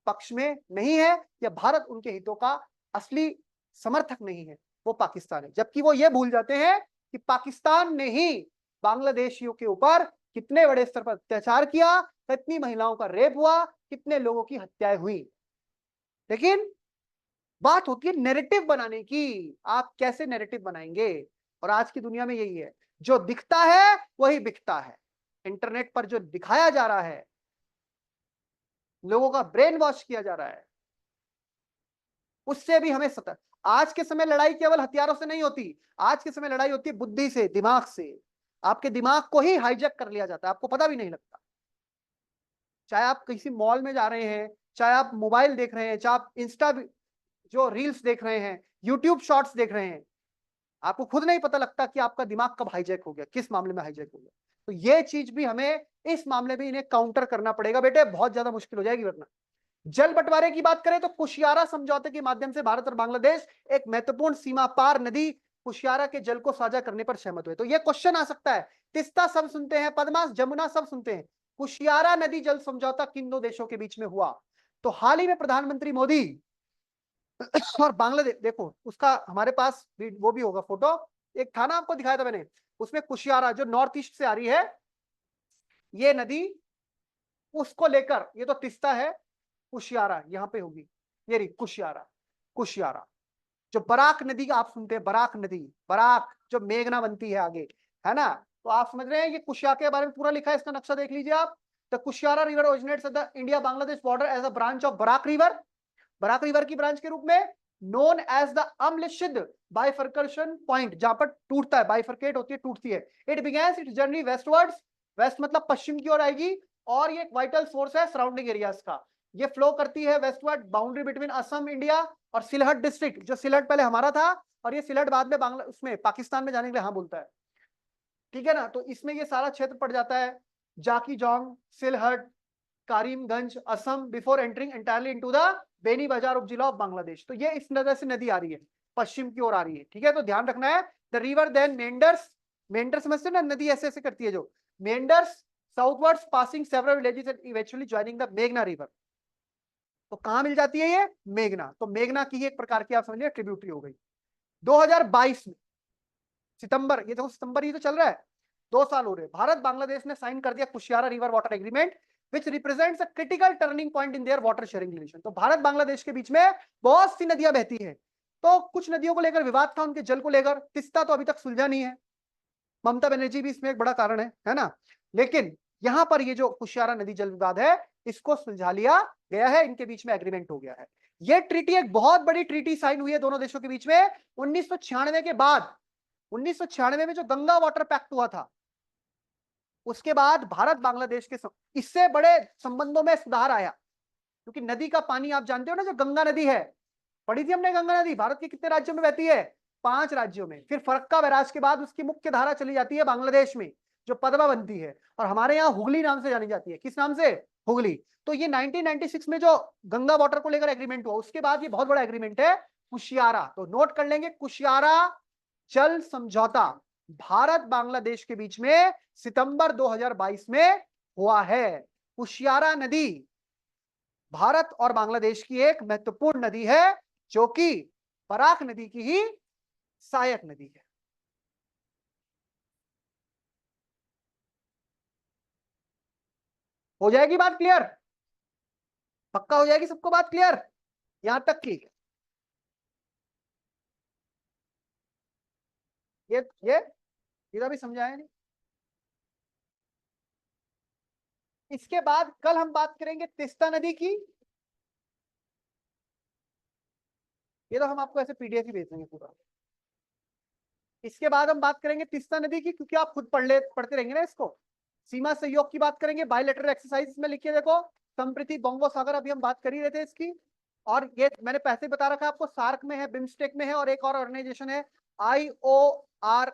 पक्ष में नहीं है या भारत उनके हितों का असली समर्थक नहीं है, वो पाकिस्तान है। जबकि वो ये भूल जाते हैं कि पाकिस्तान ने ही बांग्लादेशियों के ऊपर कितने बड़े स्तर पर अत्याचार किया, कितनी महिलाओं का रेप हुआ, कितने लोगों की हत्याएं हुई। लेकिन बात होती है नैरेटिव बनाने की, आप कैसे नैरेटिव बनाएंगे। और आज की दुनिया में यही है, जो दिखता है वही बिकता है। इंटरनेट पर जो दिखाया जा रहा है, लोगों का ब्रेन वॉश किया जा रहा है, उससे भी हमें सतर्क। आज के समय लड़ाई केवल हथियारों से नहीं होती, आज के समय लड़ाई होती है बुद्धि से, दिमाग से। आपके दिमाग को ही हाईजैक कर लिया जाता है, आपको पता भी नहीं लगता। चाहे आप किसी मॉल में जा रहे हैं, चाहे आप मोबाइल देख रहे हैं, चाहे आप इंस्टा जो रील्स देख रहे हैं, यूट्यूब शॉर्ट्स देख रहे हैं, आपको खुद नहीं पता लगता कि आपका दिमाग कब हाईजैक हो गया, किस मामले में हाईजैक हो गया। तो ये चीज भी हमें इस मामले में इन्हें काउंटर करना पड़ेगा बेटे, बहुत ज्यादा मुश्किल हो जाएगी वरना। जल बंटवारे की बात करें तो कुशियारा समझौते के माध्यम से भारत और बांग्लादेश एक महत्वपूर्ण सीमा पार नदी कुशियारा के जल को साझा करने पर सहमत हुए। तो यह क्वेश्चन आ सकता है, तिस्ता सब सुनते हैं, पद्मा, जमुना सब सुनते हैं, कुशियारा नदी जल समझौता किन दो देशों के बीच में हुआ? तो हाल ही में प्रधानमंत्री मोदी और बांग्लादेश, देखो उसका हमारे पास वो भी होगा फोटो, एक था ना आपको दिखाया था मैंने, उसमें कुशियारा जो नॉर्थ ईस्ट से आ रही है ये नदी, उसको लेकर, ये तो तिस्ता है, कुशियारा यहां पे होगी, ये रही कुशियारा। कुशियारा जो बराक नदी आप सुनते हैं, बराक नदी, बराक जो मेघना बनती है आगे, है ना, तो आप समझ रहे हैं ये कुशियारा के बारे में पूरा लिखा है, इसका नक्शा देख लीजिए आप। The Kushiyara river originates at the India Bangladesh border as a branch of Barak river, Barak river की ब्रांच के रूप में, known as the Amlshid bifurcation point, जहां पर टूटता है, बाइफर्केट होती है, टूटती है। It begins its journey westwards, west मतलब पश्चिम की ओर आएगी, और ये एक वाइटल सोर्स है सराउंडिंग एरियाज का। ये फ्लो करती है westward, boundary between Assam India और सिलहट डिस्ट्रिक्ट, जो सिलहट पहले हमारा था और ये सिलहट बाद में बांग्ला उसमें पाकिस्तान में जाने के लिए हाँ बोलता है, ठीक है ना। तो इसमें ये सारा क्षेत्र पड़ जाता है, Zakiganj, Sylhet, Karimganj, Assam, before entering entirely into the Beani Bazar upazila of Bangladesh. तो ये इस नजर से नदी आ रही है, पश्चिम की ओर आ रही है, ठीक है। तो ध्यान रखना है, the river then meanders, Mendhar समझते ना, नदी ऐसे ऐसे करती है जो, meanders southwards passing several villages and eventually joining the मेघना रिवर। तो कहां मिल जाती है ये, मेघना। तो मेघना की एक प्रकार की आप समझिए ट्रिब्यूटरी हो गई। 2022 में सितंबर, ये देखो सितंबर ही तो चल रहा है, 2 साल हो रहे, भारत बांग्लादेश ने साइन कर दिया Kushiyara river water agreement which represents a critical turning point in their water sharing relation। तो भारत बांग्लादेश के बीच में बहुत सी नदियां बहती हैं, तो कुछ नदियों को लेकर विवाद था, उनके जल को लेकर। तिस्ता तो अभी तक सुलझा नहीं है, ममता बनर्जी भी इसमें एक बड़ा कारण है ना। लेकिन यहां पर ये जो कुशियारा नदी जल विवाद है, इसको सुलझा लिया गया है, इनके बीच में एग्रीमेंट हो गया है। ये ट्रीटी एक बहुत बड़ी ट्रीटी साइन हुई है दोनों देशों के बीच में 1996 के बाद। 1996 में जो गंगा वाटर पैक्ट हुआ था, उसके बाद भारत बांग्लादेश के इससे बड़े संबंधों में सुधार आया, क्योंकि नदी का पानी आप जानते हो ना, जो गंगा नदी है, पढ़ी थी हमने गंगा नदी भारत के कितने राज्यों में बहती है, 5 राज्यों में। फिर फरक्का बैराज के बाद उसकी मुख्य धारा चली जाती है बांग्लादेश में, जो पदमा बनती है, और हमारे यहाँ हुगली नाम से जानी जाती है। किस नाम से, हुगली। तो ये 1996 में जो गंगा वाटर को लेकर एग्रीमेंट हुआ, उसके बाद ये बहुत बड़ा एग्रीमेंट है कुशियारा। तो नोट कर लेंगे, कुशियारा जल समझौता भारत बांग्लादेश के बीच में सितंबर 2022 में हुआ है। कुशियारा नदी भारत और बांग्लादेश की एक महत्वपूर्ण नदी है, जो कि बराक नदी की ही सहायक नदी है। हो जाएगी बात क्लियर, पक्का हो जाएगी सबको बात क्लियर यहां तक की। ये तो अभी समझाया नहीं। इसके बाद कल हम बात करेंगे तिस्ता नदी की, ये तो हम आपको ऐसे पीडीएफ ही भेज देंगे पूरा। इसके बाद हम बात करेंगे तिस्ता नदी की, क्योंकि आप खुद पढ़ते रहेंगे ना इसको। सीमा सहयोग की बात करेंगे, बायलैटरल एक्सरसाइज में लिखिए, देखो संप्रीति बंगो सागर, अभी हम बात कर ही रहे थे इसकी। और ये मैंने पहले बता रखा है आपको, सार्क में है, बिम्स्टेक में है, और एक और ऑर्गेनाइजेशन है IORA,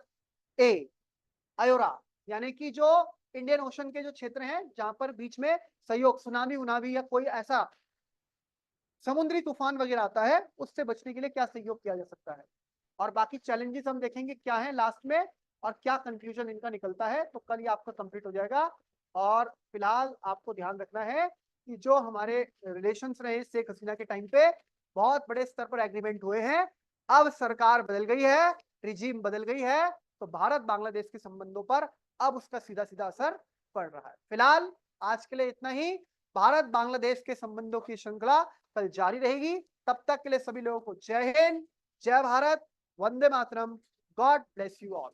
आयोरा, यानी कि जो इंडियन ओशन के जो क्षेत्र हैं जहां पर बीच में सहयोग, सुनामी उनामी या कोई ऐसा समुद्री तूफान वगैरह आता है, उससे बचने के लिए क्या सहयोग किया जा सकता है। और बाकी चैलेंजेस हम देखेंगे क्या है लास्ट में, और क्या कंक्लूजन इनका निकलता है। तो कल ये आपका कंप्लीट हो जाएगा। और फिलहाल आपको ध्यान रखना है कि जो हमारे रिलेशंस रहे शेख हसीना के टाइम पे, बहुत बड़े स्तर पर एग्रीमेंट हुए हैं, अब सरकार बदल गई है, रिजीम बदल गई है, तो भारत बांग्लादेश के संबंधों पर अब उसका सीधा सीधा असर पड़ रहा है। फिलहाल आज के लिए इतना ही। भारत बांग्लादेश के संबंधों की श्रृंखला कल जारी रहेगी। तब तक के लिए सभी लोगों को जय हिंद, जय Bharat, Vande Mataram, God bless you all.